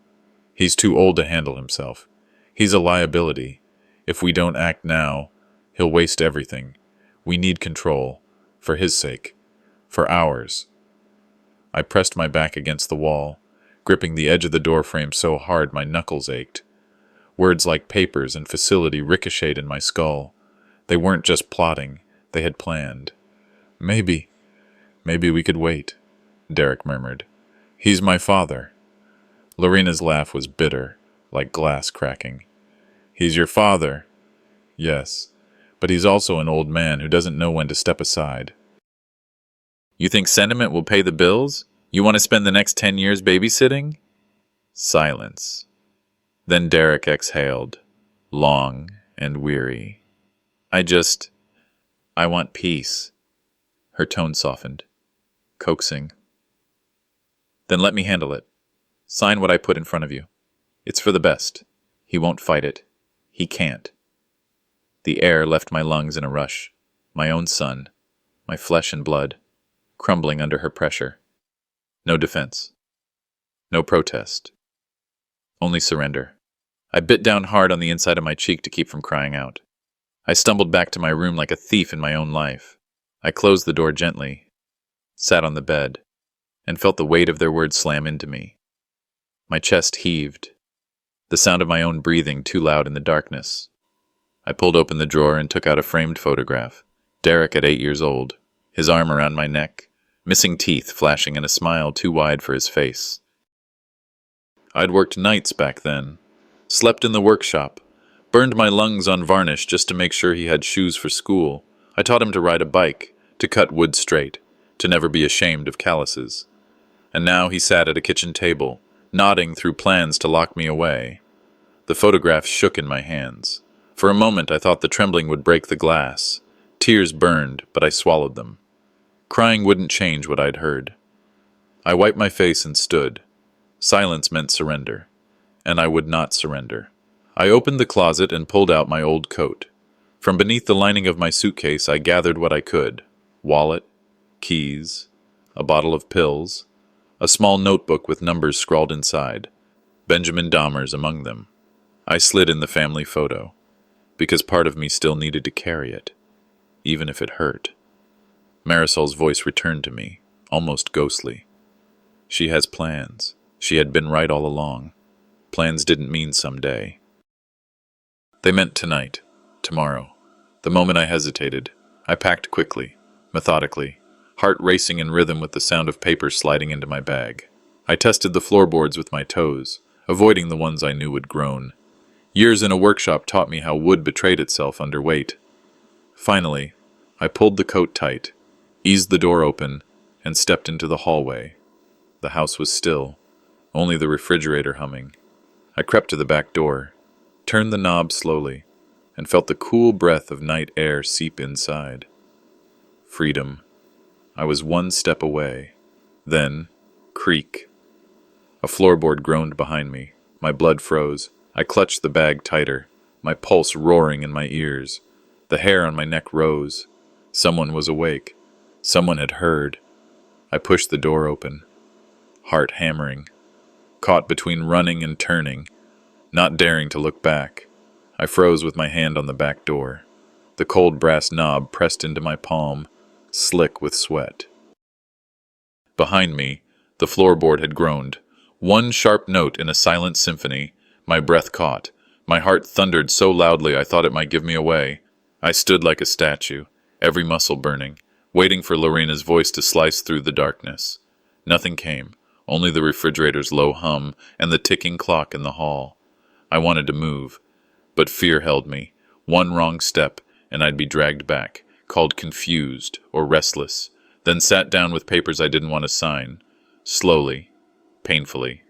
"He's too old to handle himself. He's a liability. If we don't act now, he'll waste everything. We need control. For his sake. For ours." I pressed my back against the wall, gripping the edge of the doorframe so hard my knuckles ached. Words like papers and facility ricocheted in my skull. They weren't just plotting, they had planned. Maybe we could wait," Derek murmured. "He's my father." Lorena's laugh was bitter, like glass cracking. "He's your father?" "Yes, but he's also an old man who doesn't know when to step aside." "You think sentiment will pay the bills? You want to spend the next 10 years babysitting?" Silence. Then Derek exhaled, long and weary. I want peace." Her tone softened, coaxing. "Then let me handle it. Sign what I put in front of you. It's for the best. He won't fight it. He can't." The air left my lungs in a rush. My own son, my flesh and blood, crumbling under her pressure. No defense. No protest. Only surrender. I bit down hard on the inside of my cheek to keep from crying out. I stumbled back to my room like a thief in my own life. I closed the door gently, sat on the bed, and felt the weight of their words slam into me. My chest heaved, the sound of my own breathing too loud in the darkness. I pulled open the drawer and took out a framed photograph. Derek at 8 years old, his arm around my neck, missing teeth flashing in a smile too wide for his face. I'd worked nights back then, slept in the workshop, burned my lungs on varnish just to make sure he had shoes for school. I taught him to ride a bike, to cut wood straight, to never be ashamed of calluses. And now he sat at a kitchen table, nodding through plans to lock me away. The photograph shook in my hands. For a moment I thought the trembling would break the glass. Tears burned, but I swallowed them. Crying wouldn't change what I'd heard. I wiped my face and stood. Silence meant surrender, and I would not surrender. I opened the closet and pulled out my old coat. From beneath the lining of my suitcase I gathered what I could: wallet, keys, a bottle of pills, a small notebook with numbers scrawled inside, Benjamin Dahmer's among them. I slid in the family photo, because part of me still needed to carry it, even if it hurt. Marisol's voice returned to me, almost ghostly. She has plans. She had been right all along. Plans didn't mean someday. They meant tonight, tomorrow. The moment I hesitated, I packed quickly, methodically, heart racing in rhythm with the sound of paper sliding into my bag. I tested the floorboards with my toes, avoiding the ones I knew would groan. Years in a workshop taught me how wood betrayed itself under weight. Finally, I pulled the coat tight, eased the door open, and stepped into the hallway. The house was still, only the refrigerator humming. I crept to the back door, turned the knob slowly, and felt the cool breath of night air seep inside. Freedom. I was one step away. Then, creak. A floorboard groaned behind me. My blood froze. I clutched the bag tighter, my pulse roaring in my ears. The hair on my neck rose. Someone was awake. Someone had heard. I pushed the door open, heart hammering, caught between running and turning, not daring to look back. I froze with my hand on the back door, the cold brass knob pressed into my palm, slick with sweat. Behind me, the floorboard had groaned. One sharp note in a silent symphony. My breath caught. My heart thundered so loudly I thought it might give me away. I stood like a statue, every muscle burning, waiting for Lorena's voice to slice through the darkness. Nothing came, only the refrigerator's low hum and the ticking clock in the hall. I wanted to move, but fear held me. One wrong step, and I'd be dragged back, called confused or restless, then sat down with papers I didn't want to sign. Slowly, painfully,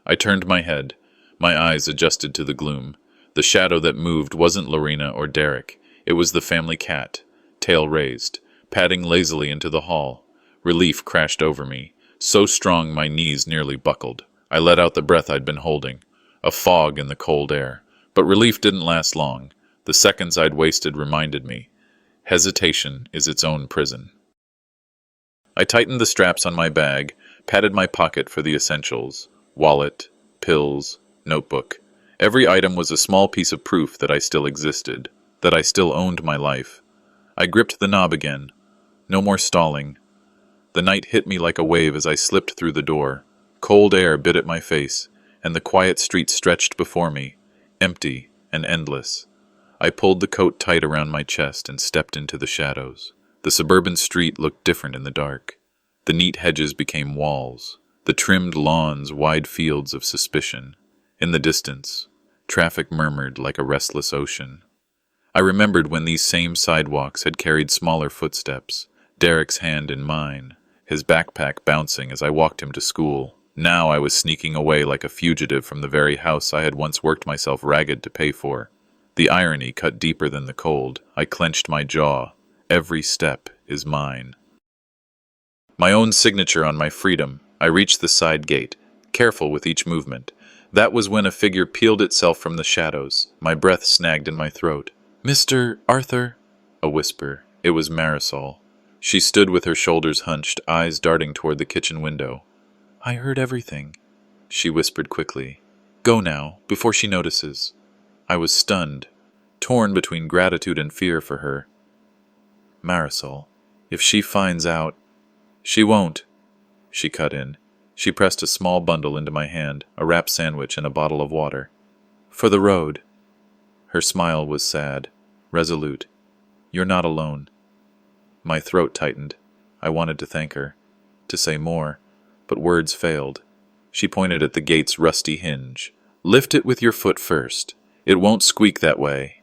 I turned my head. My eyes adjusted to the gloom. The shadow that moved wasn't Lorena or Derek. It was the family cat, tail raised, padding lazily into the hall. Relief crashed over me, so strong my knees nearly buckled. I let out the breath I'd been holding, a fog in the cold air. But relief didn't last long. The seconds I'd wasted reminded me, hesitation is its own prison. I tightened the straps on my bag, patted my pocket for the essentials, wallet, pills, notebook. Every item was a small piece of proof that I still existed, that I still owned my life. I gripped the knob again. No more stalling. The night hit me like a wave as I slipped through the door. Cold air bit at my face, and the quiet street stretched before me, empty and endless. I pulled the coat tight around my chest and stepped into the shadows. The suburban street looked different in the dark. The neat hedges became walls, the trimmed lawns wide fields of suspicion. In the distance, traffic murmured like a restless ocean. I remembered when these same sidewalks had carried smaller footsteps, Derek's hand in mine, his backpack bouncing as I walked him to school. Now I was sneaking away like a fugitive from the very house I had once worked myself ragged to pay for. The irony cut deeper than the cold. I clenched my jaw. Every step is mine. My own signature on my freedom. I reached the side gate, careful with each movement. That was when a figure peeled itself from the shadows. My breath snagged in my throat. "Mr. Arthur?" A whisper. It was Marisol. She stood with her shoulders hunched, eyes darting toward the kitchen window. "I heard everything," she whispered quickly. "Go now, before she notices." I was stunned, torn between gratitude and fear for her. "Marisol, if she finds out—" "She won't," she cut in. She pressed a small bundle into my hand, a wrap sandwich and a bottle of water. "For the road." Her smile was sad, resolute. "You're not alone." My throat tightened. I wanted to thank her, to say more, but words failed. She pointed at the gate's rusty hinge. "Lift it with your foot first. It won't squeak that way."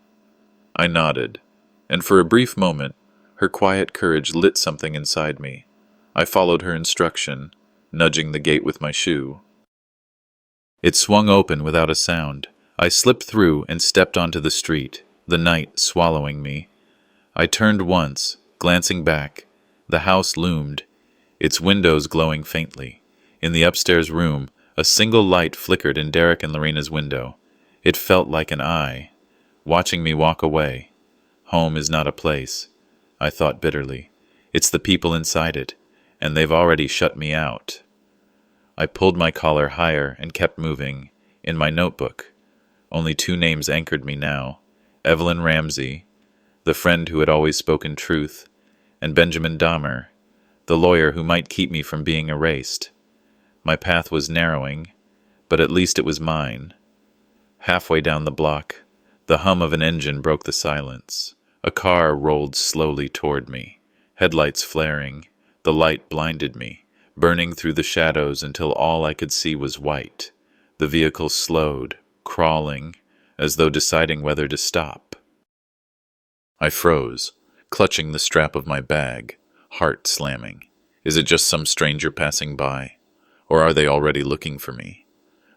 I nodded, and for a brief moment, her quiet courage lit something inside me. I followed her instruction, nudging the gate with my shoe. It swung open without a sound. I slipped through and stepped onto the street, the night swallowing me. I turned once, glancing back. The house loomed, its windows glowing faintly. In the upstairs room, a single light flickered in Derek and Lorena's window. It felt like an eye, watching me walk away. Home is not a place, I thought bitterly. It's the people inside it, and they've already shut me out. I pulled my collar higher and kept moving. In my notebook, only 2 names anchored me now: Evelyn Ramsey, the friend who had always spoken truth, and Benjamin Dahmer, the lawyer who might keep me from being erased. My path was narrowing, but at least it was mine. Halfway down the block, the hum of an engine broke the silence. A car rolled slowly toward me, headlights flaring. The light blinded me, burning through the shadows until all I could see was white. The vehicle slowed, crawling, as though deciding whether to stop. I froze, clutching the strap of my bag, heart slamming. Is it just some stranger passing by? Or are they already looking for me?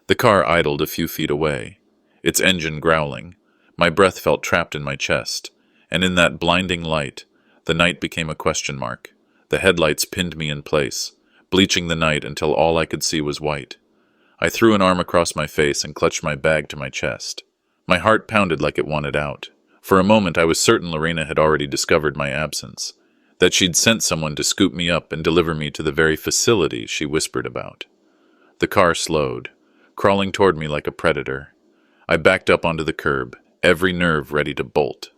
The car idled a few feet away, its engine growling. My breath felt trapped in my chest, and in that blinding light, the night became a question mark. The headlights pinned me in place, bleaching the night until all I could see was white. I threw an arm across my face and clutched my bag to my chest. My heart pounded like it wanted out. For a moment, I was certain Lorena had already discovered my absence, that she'd sent someone to scoop me up and deliver me to the very facility she whispered about. The car slowed, crawling toward me like a predator. I backed up onto the curb, every nerve ready to bolt.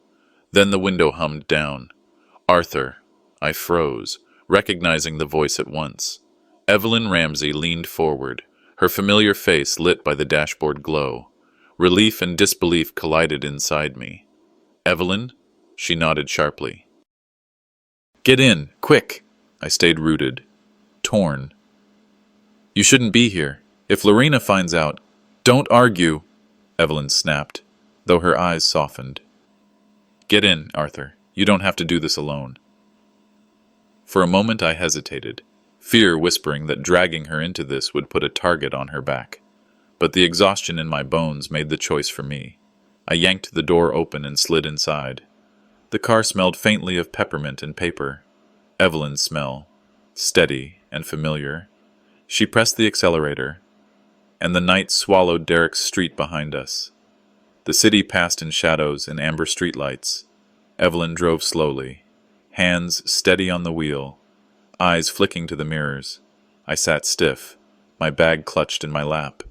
Then the window hummed down. Arthur. I froze, recognizing the voice at once. Evelyn Ramsey leaned forward, her familiar face lit by the dashboard glow. Relief and disbelief collided inside me. Evelyn? She nodded sharply. Get in, quick! I stayed rooted, torn. You shouldn't be here. If Lorena finds out, don't argue, Evelyn snapped, though her eyes softened. Get in, Arthur. You don't have to do this alone. For a moment I hesitated, fear whispering that dragging her into this would put a target on her back. But the exhaustion in my bones made the choice for me. I yanked the door open and slid inside. The car smelled faintly of peppermint and paper. Evelyn's smell, steady and familiar. She pressed the accelerator, and the night swallowed Derek's street behind us. The city passed in shadows and amber streetlights. Evelyn drove slowly, hands steady on the wheel, eyes flicking to the mirrors. I sat stiff, my bag clutched in my lap.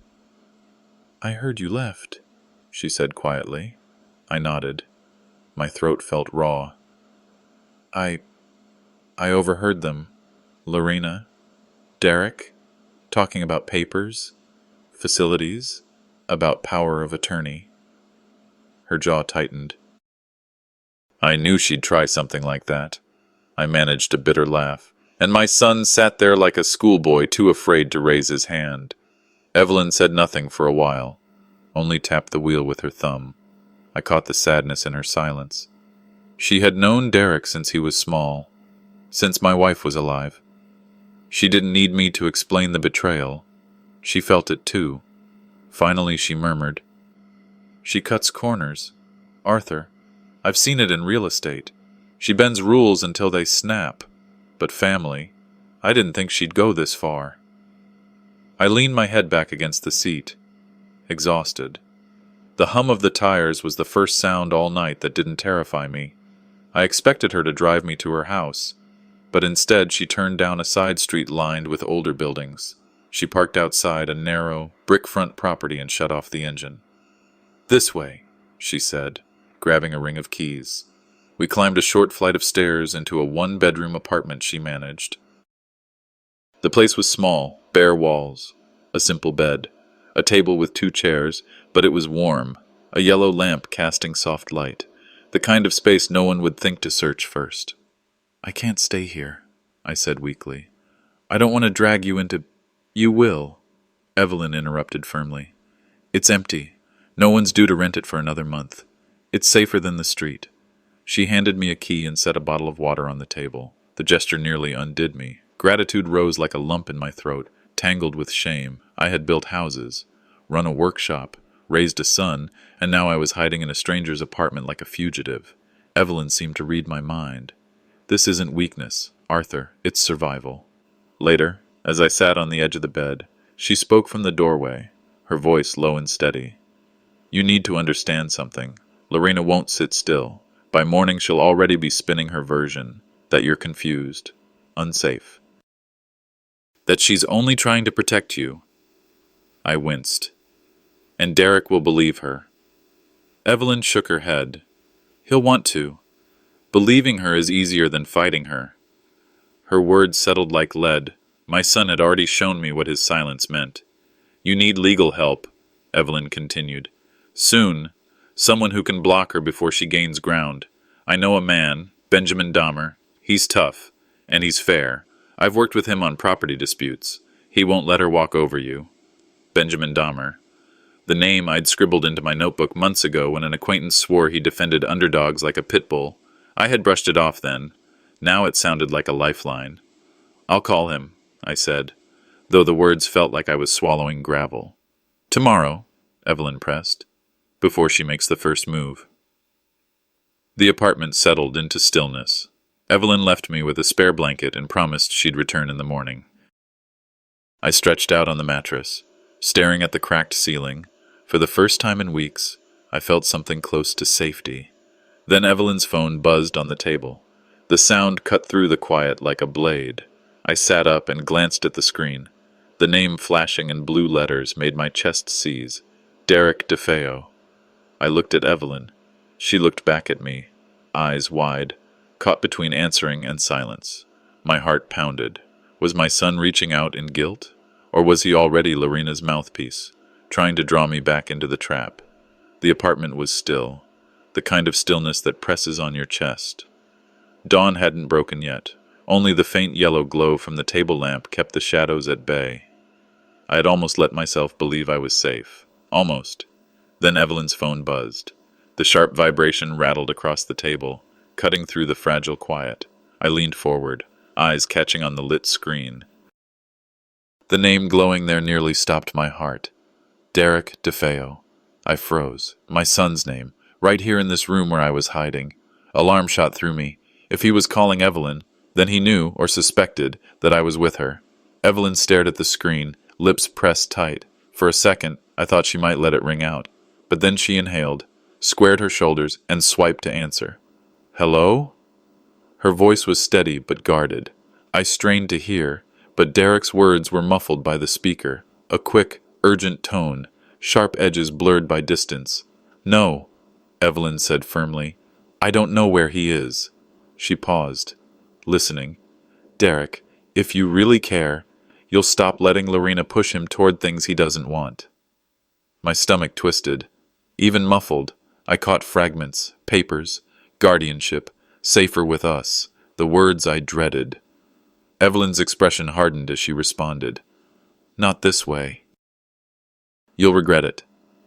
I heard you left, she said quietly. I nodded. My throat felt raw. I overheard them. Lorena, Derek, talking about papers, facilities, about power of attorney. Her jaw tightened. I knew she'd try something like that. I managed a bitter laugh, and my son sat there like a schoolboy too afraid to raise his hand. Evelyn said nothing for a while, only tapped the wheel with her thumb. I caught the sadness in her silence. She had known Derek since he was small, since my wife was alive. She didn't need me to explain the betrayal. She felt it too. Finally she murmured, She cuts corners. Arthur, I've seen it in real estate. She bends rules until they snap. But family, I didn't think she'd go this far. I leaned my head back against the seat, exhausted. The hum of the tires was the first sound all night that didn't terrify me. I expected her to drive me to her house, but instead she turned down a side street lined with older buildings. She parked outside a narrow, brick-front property and shut off the engine. This way, she said, grabbing a ring of keys. We climbed a short flight of stairs into a one-bedroom apartment she managed. The place was small, bare walls, a simple bed, a table with 2 chairs, but it was warm, a yellow lamp casting soft light, the kind of space no one would think to search first. I can't stay here, I said weakly. I don't want to drag you into... You will, Evelyn interrupted firmly. It's empty. No one's due to rent it for another month. It's safer than the street. She handed me a key and set a bottle of water on the table. The gesture nearly undid me. Gratitude rose like a lump in my throat, tangled with shame. I had built houses, run a workshop, raised a son, and now I was hiding in a stranger's apartment like a fugitive. Evelyn seemed to read my mind. This isn't weakness, Arthur, it's survival. Later, as I sat on the edge of the bed, she spoke from the doorway, her voice low and steady. You need to understand something. Lorena won't sit still. By morning she'll already be spinning her version, that you're confused, unsafe. That she's only trying to protect you. I winced. And Derek will believe her. Evelyn shook her head. He'll want to. Believing her is easier than fighting her. Her words settled like lead. My son had already shown me what his silence meant. You need legal help, Evelyn continued. Soon, someone who can block her before she gains ground. I know a man, Benjamin Dahmer. He's tough, and he's fair. I've worked with him on property disputes. He won't let her walk over you. Benjamin Dahmer. The name I'd scribbled into my notebook months ago when an acquaintance swore he defended underdogs like a pit bull. I had brushed it off then. Now it sounded like a lifeline. I'll call him, I said, though the words felt like I was swallowing gravel. Tomorrow, Evelyn pressed, before she makes the first move. The apartment settled into stillness. Evelyn left me with a spare blanket and promised she'd return in the morning. I stretched out on the mattress, staring at the cracked ceiling. For the first time in weeks, I felt something close to safety. Then Evelyn's phone buzzed on the table. The sound cut through the quiet like a blade. I sat up and glanced at the screen. The name flashing in blue letters made my chest seize. Derek DeFeo. I looked at Evelyn. She looked back at me, eyes wide, caught between answering and silence. My heart pounded. Was my son reaching out in guilt? Or was he already Lorena's mouthpiece, trying to draw me back into the trap? The apartment was still, the kind of stillness that presses on your chest. Dawn hadn't broken yet. Only the faint yellow glow from the table lamp kept the shadows at bay. I had almost let myself believe I was safe. Almost. Then Evelyn's phone buzzed. The sharp vibration rattled across the table, cutting through the fragile quiet. I leaned forward, eyes catching on the lit screen. The name glowing there nearly stopped my heart. Derek DeFeo. I froze. My son's name, right here in this room where I was hiding. Alarm shot through me. If he was calling Evelyn, then he knew, or suspected, that I was with her. Evelyn stared at the screen, lips pressed tight. For a second, I thought she might let it ring out. But then she inhaled, squared her shoulders, and swiped to answer. Hello? Her voice was steady but guarded. I strained to hear, but Derek's words were muffled by the speaker. A quick, urgent tone, sharp edges blurred by distance. No, Evelyn said firmly. I don't know where he is. She paused, listening. Derek, if you really care, you'll stop letting Lorena push him toward things he doesn't want. My stomach twisted. Even muffled, I caught fragments, papers, guardianship, safer with us, the words I dreaded. Evelyn's expression hardened as she responded. Not this way. You'll regret it.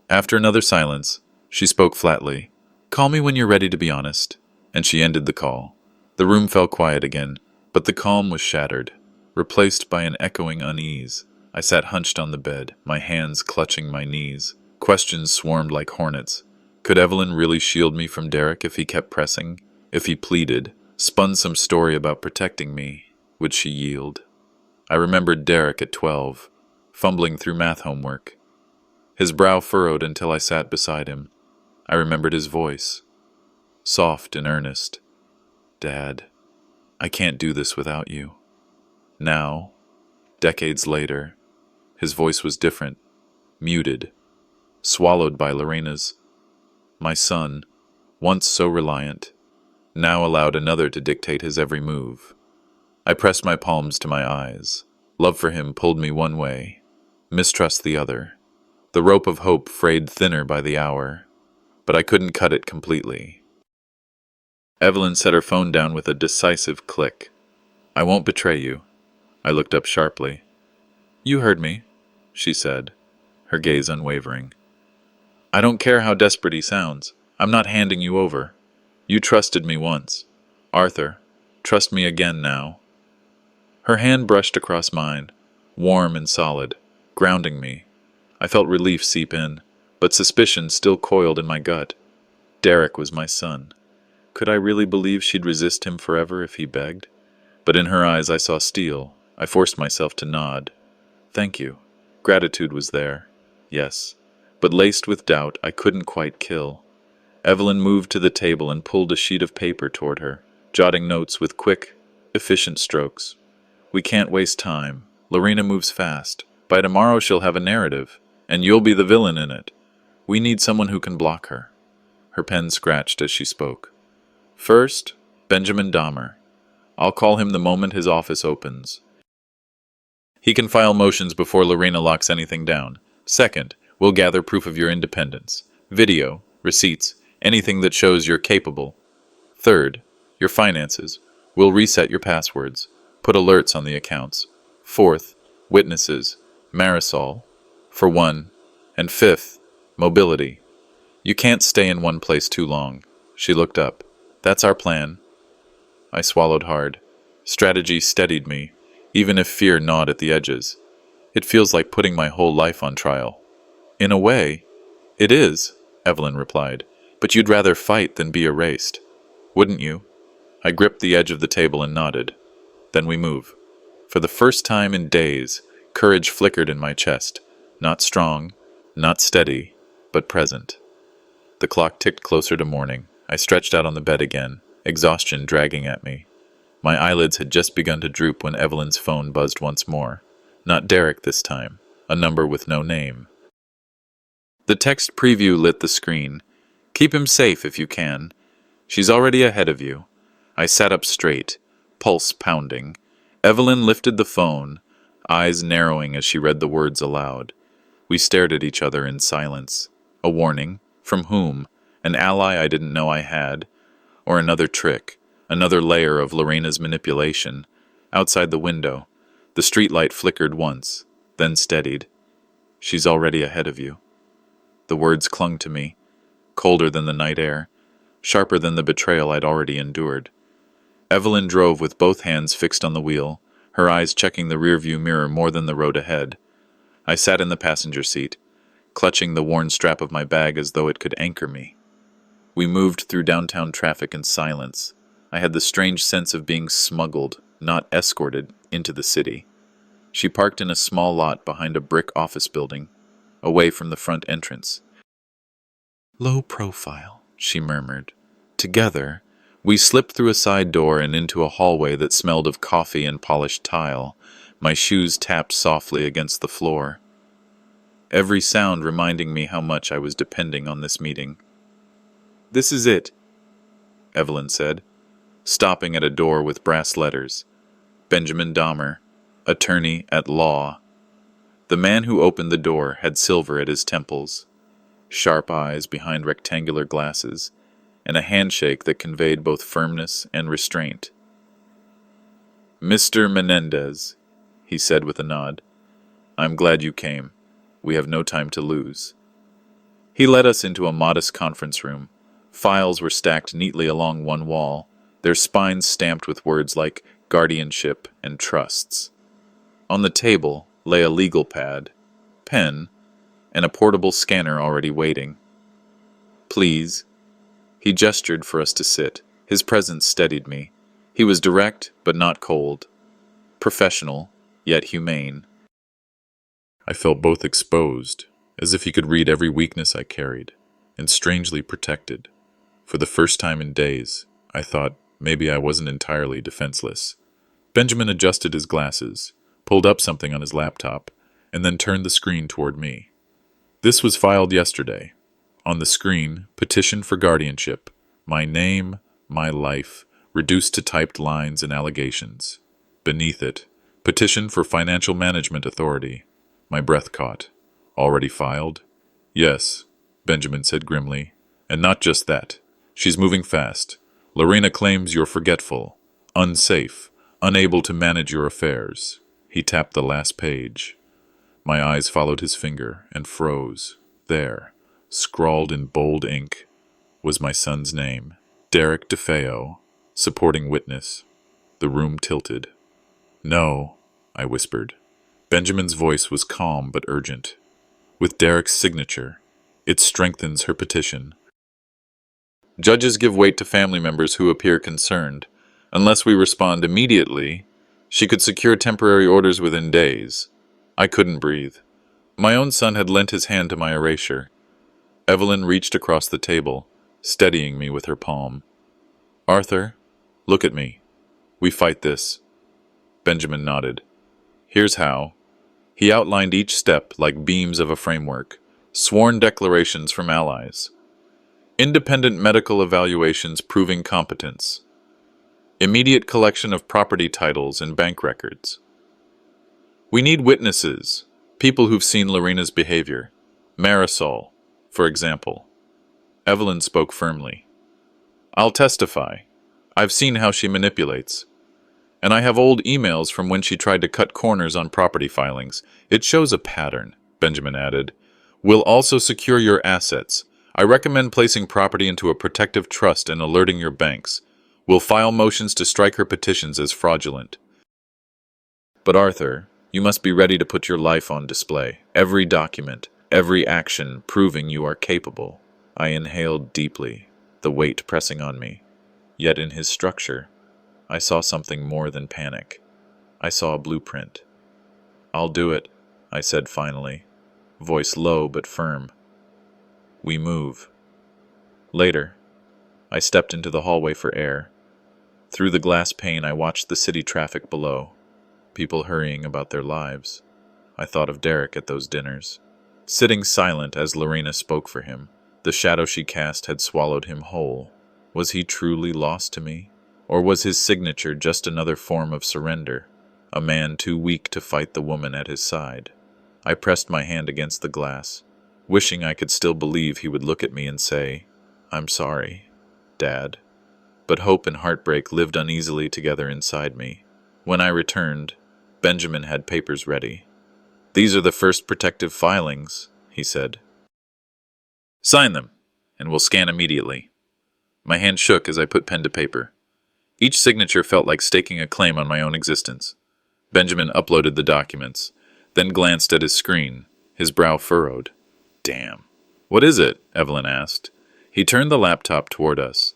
After another silence, she spoke flatly. Call me when you're ready to be honest. And she ended the call. The room fell quiet again, but the calm was shattered, replaced by an echoing unease. I sat hunched on the bed, my hands clutching my knees. Questions swarmed like hornets. Could Evelyn really shield me from Derek if he kept pressing? If he pleaded, spun some story about protecting me, would she yield? I remembered Derek at 12, fumbling through math homework. His brow furrowed until I sat beside him. I remembered his voice, soft and earnest. Dad, I can't do this without you. Now, decades later, his voice was different, muted, swallowed by Lorena's. My son, once so reliant, now allowed another to dictate his every move. I pressed my palms to my eyes. Love for him pulled me one way, mistrust the other. The rope of hope frayed thinner by the hour, but I couldn't cut it completely. Evelyn set her phone down with a decisive click. I won't betray you. I looked up sharply. You heard me, she said, her gaze unwavering. I don't care how desperate he sounds. I'm not handing you over. You trusted me once. Arthur, trust me again now. Her hand brushed across mine, warm and solid, grounding me. I felt relief seep in, but suspicion still coiled in my gut. Derek was my son. Could I really believe she'd resist him forever if he begged? But in her eyes I saw steel. I forced myself to nod. Thank you. Gratitude was there, yes, but laced with doubt I couldn't quite kill. Evelyn moved to the table and pulled a sheet of paper toward her, jotting notes with quick, efficient strokes. We can't waste time. Lorena moves fast. By tomorrow she'll have a narrative, and you'll be the villain in it. We need someone who can block her. Her pen scratched as she spoke. First, Benjamin Dahmer. I'll call him the moment his office opens. He can file motions before Lorena locks anything down. Second, we'll gather proof of your independence. Video, receipts, anything that shows you're capable. Third, your finances. We'll reset your passwords. Put alerts on the accounts. Fourth, witnesses. Marisol, for one. And fifth, mobility. You can't stay in one place too long. She looked up. That's our plan. I swallowed hard. Strategy steadied me, even if fear gnawed at the edges. It feels like putting my whole life on trial. In a way, it is, Evelyn replied, but you'd rather fight than be erased. Wouldn't you? I gripped the edge of the table and nodded. Then we move. For the first time in days, courage flickered in my chest. Not strong, not steady, but present. The clock ticked closer to morning. I stretched out on the bed again, exhaustion dragging at me. My eyelids had just begun to droop when Evelyn's phone buzzed once more. Not Derek this time, a number with no name. The text preview lit the screen. "Keep him safe if you can. She's already ahead of you." I sat up straight, pulse pounding. Evelyn lifted the phone, eyes narrowing as she read the words aloud. We stared at each other in silence. A warning? From whom? An ally I didn't know I had? Or another trick? Another layer of Lorena's manipulation? Outside the window, the streetlight flickered once, then steadied. "She's already ahead of you." The words clung to me, colder than the night air, sharper than the betrayal I'd already endured. Evelyn drove with both hands fixed on the wheel, her eyes checking the rearview mirror more than the road ahead. I sat in the passenger seat, clutching the worn strap of my bag as though it could anchor me. We moved through downtown traffic in silence. I had the strange sense of being smuggled, not escorted, into the city. She parked in a small lot behind a brick office building, away from the front entrance. "Low profile," she murmured. Together, we slipped through a side door and into a hallway that smelled of coffee and polished tile. My shoes tapped softly against the floor, every sound reminding me how much I was depending on this meeting. "This is it," Evelyn said, stopping at a door with brass letters. Benjamin Dahmer, attorney at law. The man who opened the door had silver at his temples, sharp eyes behind rectangular glasses, and a handshake that conveyed both firmness and restraint. "Mr. Menendez," he said with a nod, "I'm glad you came. We have no time to lose." He led us into a modest conference room. Files were stacked neatly along one wall, their spines stamped with words like guardianship and trusts. On the table lay a legal pad, pen, and a portable scanner already waiting. "Please." He gestured for us to sit. His presence steadied me. He was direct, but not cold. Professional, yet humane. I felt both exposed, as if he could read every weakness I carried, and strangely protected. For the first time in days, I thought maybe I wasn't entirely defenseless. Benjamin adjusted his glasses, pulled up something on his laptop, and then turned the screen toward me. "This was filed yesterday. On the screen, petition for guardianship. My name, my life, reduced to typed lines and allegations. Beneath it, petition for financial management authority." My breath caught. "Already filed?" "Yes," Benjamin said grimly. "And not just that. She's moving fast. Lorena claims you're forgetful, unsafe, unable to manage your affairs." He tapped the last page. My eyes followed his finger and froze. There, scrawled in bold ink, was my son's name. Derek DeFeo, supporting witness. The room tilted. "No," I whispered. Benjamin's voice was calm but urgent. "With Derek's signature, it strengthens her petition. Judges give weight to family members who appear concerned. Unless we respond immediately, she could secure temporary orders within days." I couldn't breathe. My own son had lent his hand to my erasure. Evelyn reached across the table, steadying me with her palm. "Arthur, look at me. We fight this." Benjamin nodded. "Here's how." He outlined each step like beams of a framework, sworn declarations from allies. Independent medical evaluations proving competence. Immediate collection of property titles and bank records. We need witnesses, people who've seen Lorena's behavior. Marisol, for example. Evelyn spoke firmly. "I'll testify. I've seen how she manipulates. And I have old emails from when she tried to cut corners on property filings. It shows a pattern," Benjamin added. "We'll also secure your assets. I recommend placing property into a protective trust and alerting your banks. We'll file motions to strike her petitions as fraudulent. But Arthur, you must be ready to put your life on display. Every document, every action proving you are capable." I inhaled deeply, the weight pressing on me. Yet in his structure, I saw something more than panic. I saw a blueprint. "I'll do it," I said finally, voice low but firm. "We move." Later, I stepped into the hallway for air. Through the glass pane, I watched the city traffic below, people hurrying about their lives. I thought of Derek at those dinners, sitting silent as Lorena spoke for him. The shadow she cast had swallowed him whole. Was he truly lost to me? Or was his signature just another form of surrender, a man too weak to fight the woman at his side? I pressed my hand against the glass, wishing I could still believe he would look at me and say, "I'm sorry, Dad." But hope and heartbreak lived uneasily together inside me. When I returned, Benjamin had papers ready. "These are the first protective filings," he said. "Sign them, and we'll scan immediately." My hand shook as I put pen to paper. Each signature felt like staking a claim on my own existence. Benjamin uploaded the documents, then glanced at his screen, his brow furrowed. "Damn. What is it?" Evelyn asked. He turned the laptop toward us.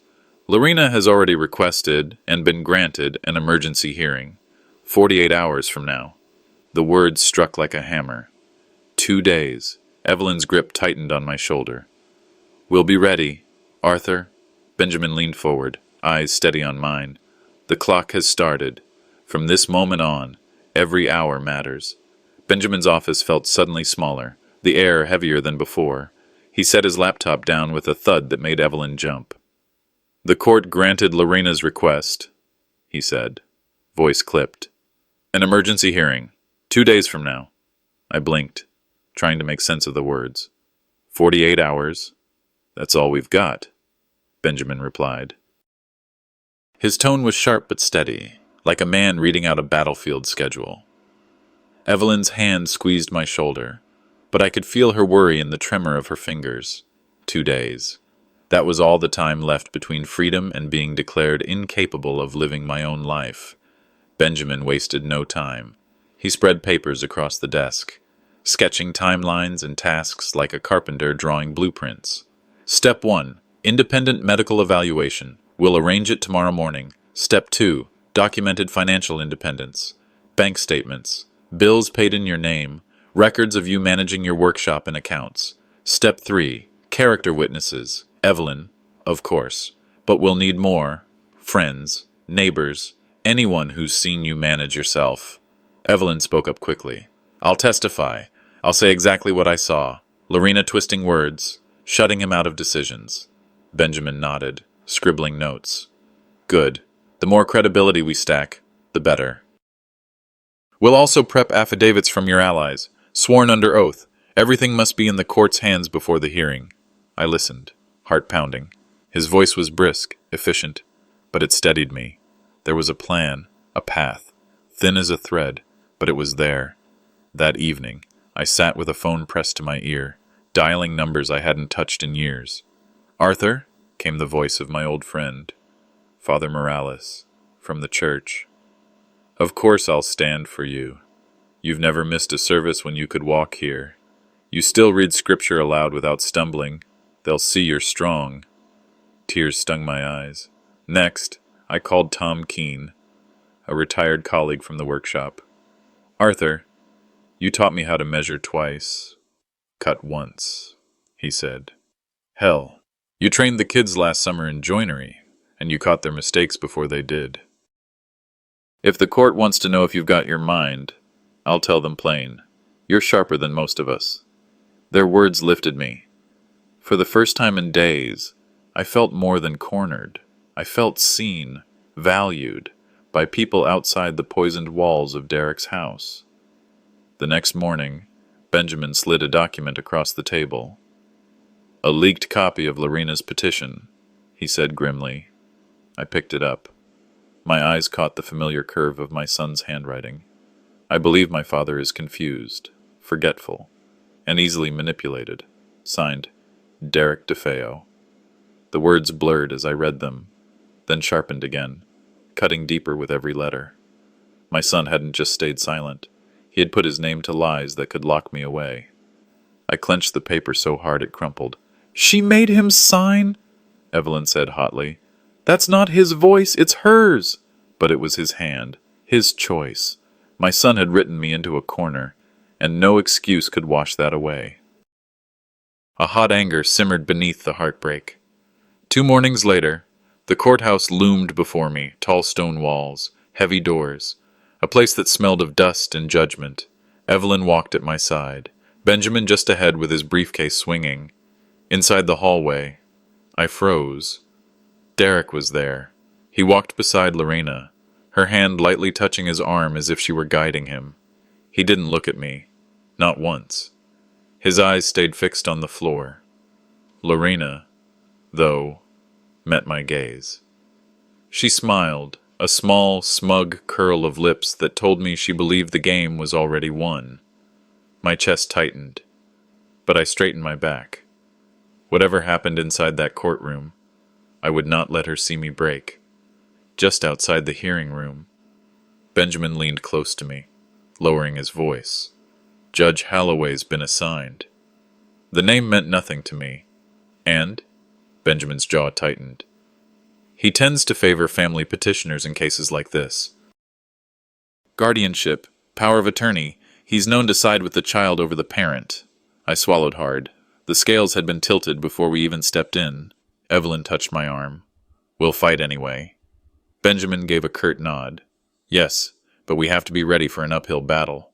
"Lorena has already requested and been granted an emergency hearing. 48 hours from now." The words struck like a hammer. 2 days. Evelyn's grip tightened on my shoulder. "We'll be ready, Arthur." Benjamin leaned forward, eyes steady on mine. "The clock has started. From this moment on, every hour matters." Benjamin's office felt suddenly smaller, the air heavier than before. He set his laptop down with a thud that made Evelyn jump. "The court granted Lorena's request," he said, voice clipped. "An emergency hearing, 2 days from now." I blinked, trying to make sense of the words. 48 hours. That's all we've got," Benjamin replied. His tone was sharp but steady, like a man reading out a battlefield schedule. Evelyn's hand squeezed my shoulder, but I could feel her worry in the tremor of her fingers. 2 days. That was all the time left between freedom and being declared incapable of living my own life. Benjamin wasted no time. He spread papers across the desk, sketching timelines and tasks like a carpenter drawing blueprints. "Step 1. Independent medical evaluation. We'll arrange it tomorrow morning. Step 2. Documented financial independence. Bank statements. Bills paid in your name. Records of you managing your workshop and accounts. Step 3. Character witnesses. Evelyn, of course. But we'll need more. Friends, neighbors, anyone who's seen you manage yourself." Evelyn spoke up quickly. "I'll testify. I'll say exactly what I saw." Lorena twisting words, shutting him out of decisions. Benjamin nodded, scribbling notes. "Good. The more credibility we stack, the better. We'll also prep affidavits from your allies, sworn under oath. Everything must be in the court's hands before the hearing." I listened, heart pounding. His voice was brisk, efficient, but it steadied me. There was a plan, a path, thin as a thread, but it was there. That evening, I sat with a phone pressed to my ear, dialing numbers I hadn't touched in years. "Arthur?" came the voice of my old friend, Father Morales, from the church. "Of course I'll stand for you. You've never missed a service when you could walk here. You still read scripture aloud without stumbling. They'll see you're strong." Tears stung my eyes. Next, I called Tom Keene, a retired colleague from the workshop. "Arthur, you taught me how to measure twice, cut once," he said. "Hell, you trained the kids last summer in joinery, and you caught their mistakes before they did. If the court wants to know if you've got your mind, I'll tell them plain. You're sharper than most of us." Their words lifted me. For the first time in days, I felt more than cornered. I felt seen, valued, by people outside the poisoned walls of Derek's house. The next morning, Benjamin slid a document across the table. "A leaked copy of Lorena's petition," he said grimly. I picked it up. My eyes caught the familiar curve of my son's handwriting. I believe my father is confused, forgetful, and easily manipulated. Signed, Derek DeFeo. The words blurred as I read them, then sharpened again, cutting deeper with every letter. My son hadn't just stayed silent. He had put his name to lies that could lock me away. I clenched the paper so hard it crumpled. "She made him sign?" Evelyn said hotly. "That's not his voice, it's hers." But it was his hand, his choice. My son had written me into a corner, and no excuse could wash that away. A hot anger simmered beneath the heartbreak. 2 mornings later, the courthouse loomed before me, tall stone walls, heavy doors, a place that smelled of dust and judgment. Evelyn walked at my side, Benjamin just ahead with his briefcase swinging. Inside the hallway, I froze. Derek was there. He walked beside Lorena, her hand lightly touching his arm as if she were guiding him. He didn't look at me, not once. His eyes stayed fixed on the floor. Lorena, though, met my gaze. She smiled, a small, smug curl of lips that told me she believed the game was already won. My chest tightened, but I straightened my back. Whatever happened inside that courtroom, I would not let her see me break. Just outside the hearing room, Benjamin leaned close to me, lowering his voice. Judge Holloway's been assigned. The name meant nothing to me, and Benjamin's jaw tightened. He tends to favor family petitioners in cases like this. Guardianship, power of attorney, he's known to side with the child over the parent. I swallowed hard. The scales had been tilted before we even stepped in. Evelyn touched my arm. We'll fight anyway. Benjamin gave a curt nod. Yes, but we have to be ready for an uphill battle.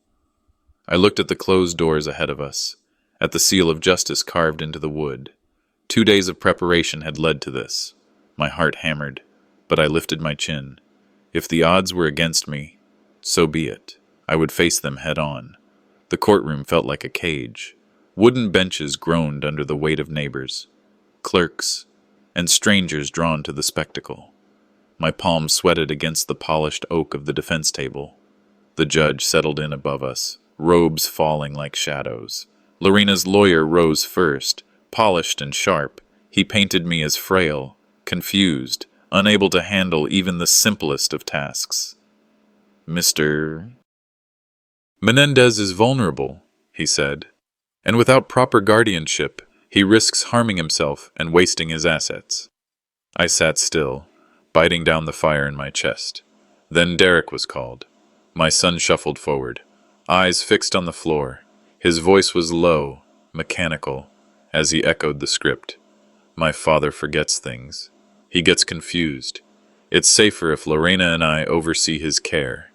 I looked at the closed doors ahead of us, at the seal of justice carved into the wood. 2 days of preparation had led to this. My heart hammered, but I lifted my chin. If the odds were against me, so be it. I would face them head on. The courtroom felt like a cage. Wooden benches groaned under the weight of neighbors, clerks, and strangers drawn to the spectacle. My palms sweated against the polished oak of the defense table. The judge settled in above us, robes falling like shadows. Lorena's lawyer rose first, polished and sharp. He painted me as frail, confused, unable to handle even the simplest of tasks. Mr. Menendez is vulnerable, he said, and without proper guardianship, he risks harming himself and wasting his assets. I sat still, biting down the fire in my chest. Then Derek was called. My son shuffled forward, eyes fixed on the floor. His voice was low, mechanical, as he echoed the script. My father forgets things. He gets confused. It's safer if Lorena and I oversee his care.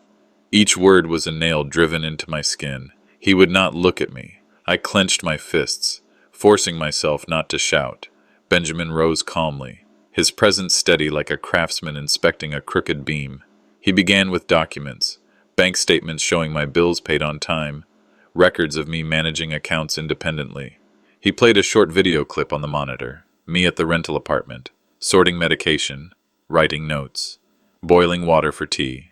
Each word was a nail driven into my skin. He would not look at me. I clenched my fists, forcing myself not to shout. Benjamin rose calmly, his presence steady like a craftsman inspecting a crooked beam. He began with documents, bank statements showing my bills paid on time, records of me managing accounts independently. He played a short video clip on the monitor, me at the rental apartment, sorting medication, writing notes, boiling water for tea.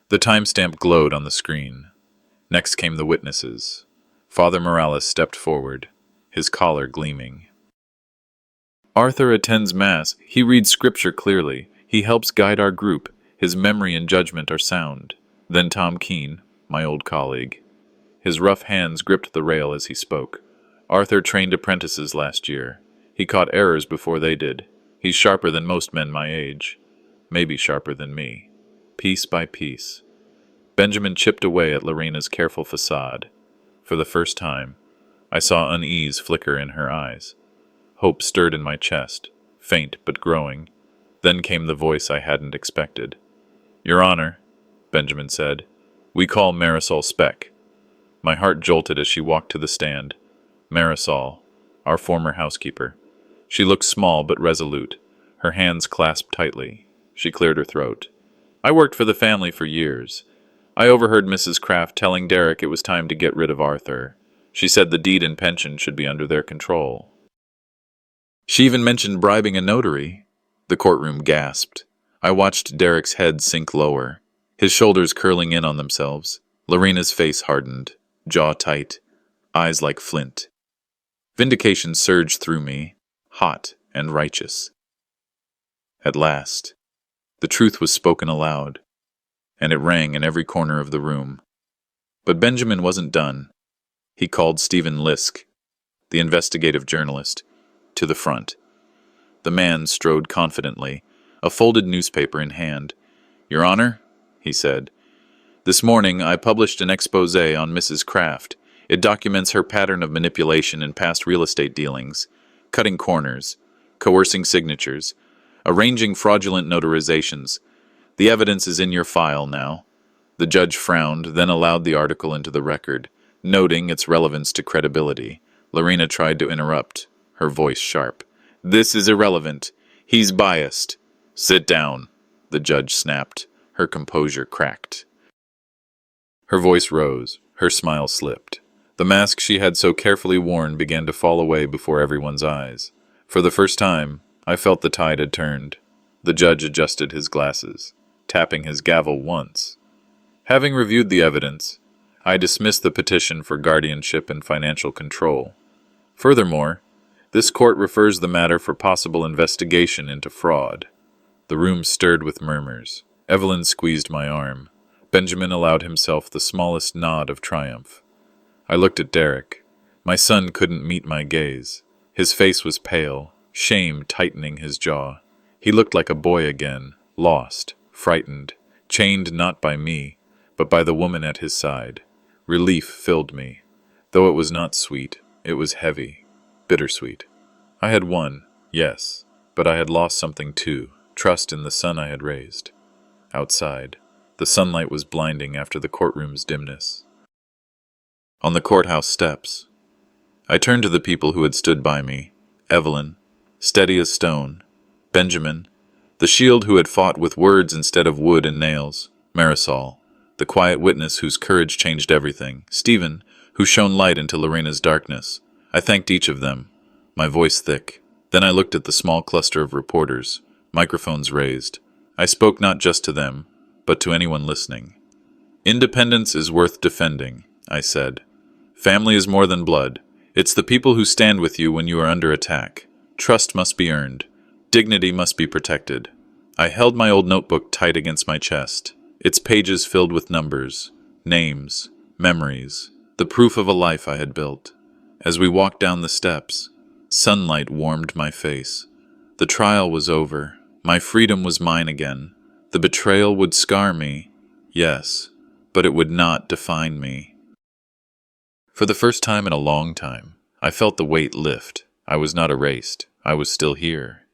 The timestamp glowed on the screen. Next came the witnesses. Father Morales stepped forward, his collar gleaming. Arthur attends Mass. He reads scripture clearly. He helps guide our group. His memory and judgment are sound. Then Tom Keene, my old colleague. His rough hands gripped the rail as he spoke. Arthur trained apprentices last year. He caught errors before they did. He's sharper than most men my age. Maybe sharper than me. Piece by piece. Benjamin chipped away at Lorena's careful facade. For the first time, I saw unease flicker in her eyes. Hope stirred in my chest, faint but growing. Then came the voice I hadn't expected. Your Honor, Benjamin said, we call Marisol Speck. My heart jolted as she walked to the stand. Marisol, our former housekeeper. She looked small but resolute, her hands clasped tightly. She cleared her throat. I worked for the family for years. I overheard Mrs. Kraft telling Derek it was time to get rid of Arthur. She said the deed and pension should be under their control. She even mentioned bribing a notary. The courtroom gasped. I watched Derek's head sink lower, his shoulders curling in on themselves. Lorena's face hardened, jaw tight, eyes like flint. Vindication surged through me, hot and righteous. At last, the truth was spoken aloud, and it rang in every corner of the room. But Benjamin wasn't done. He called Stephen Lisk, the investigative journalist, to the front. The man strode confidently, a folded newspaper in hand. Your Honor, he said, this morning I published an expose on Mrs. Kraft. It documents her pattern of manipulation in past real estate dealings, cutting corners, coercing signatures, arranging fraudulent notarizations. The evidence is in your file now. The judge frowned, then allowed the article into the record, noting its relevance to credibility. Lorena tried to interrupt, her voice sharp. This is irrelevant. He's biased. Sit down, the judge snapped. Her composure cracked. Her voice rose, her smile slipped. The mask she had so carefully worn began to fall away before everyone's eyes. For the first time, I felt the tide had turned. The judge adjusted his glasses, tapping his gavel once. Having reviewed the evidence, I dismissed the petition for guardianship and financial control. Furthermore, this court refers the matter for possible investigation into fraud. The room stirred with murmurs. Evelyn squeezed my arm. Benjamin allowed himself the smallest nod of triumph. I looked at Derek. My son couldn't meet my gaze. His face was pale, shame tightening his jaw. He looked like a boy again, lost, frightened, chained not by me, but by the woman at his side. Relief filled me. Though it was not sweet, it was heavy, bittersweet. I had won, yes, but I had lost something too, trust in the son I had raised. Outside, the sunlight was blinding after the courtroom's dimness. On the courthouse steps, I turned to the people who had stood by me. Evelyn, steady as stone. Benjamin, the shield who had fought with words instead of wood and nails. Marisol, the quiet witness whose courage changed everything. Stephen, who shone light into Lorena's darkness. I thanked each of them, my voice thick. Then I looked at the small cluster of reporters, microphones raised. I spoke not just to them, but to anyone listening. Independence is worth defending, I said. Family is more than blood. It's the people who stand with you when you are under attack. Trust must be earned. Dignity must be protected. I held my old notebook tight against my chest, its pages filled with numbers, names, memories, the proof of a life I had built. As we walked down the steps, sunlight warmed my face. The trial was over. My freedom was mine again. The betrayal would scar me, yes, but it would not define me. For the first time in a long time, I felt the weight lift. I was not erased. I was still here,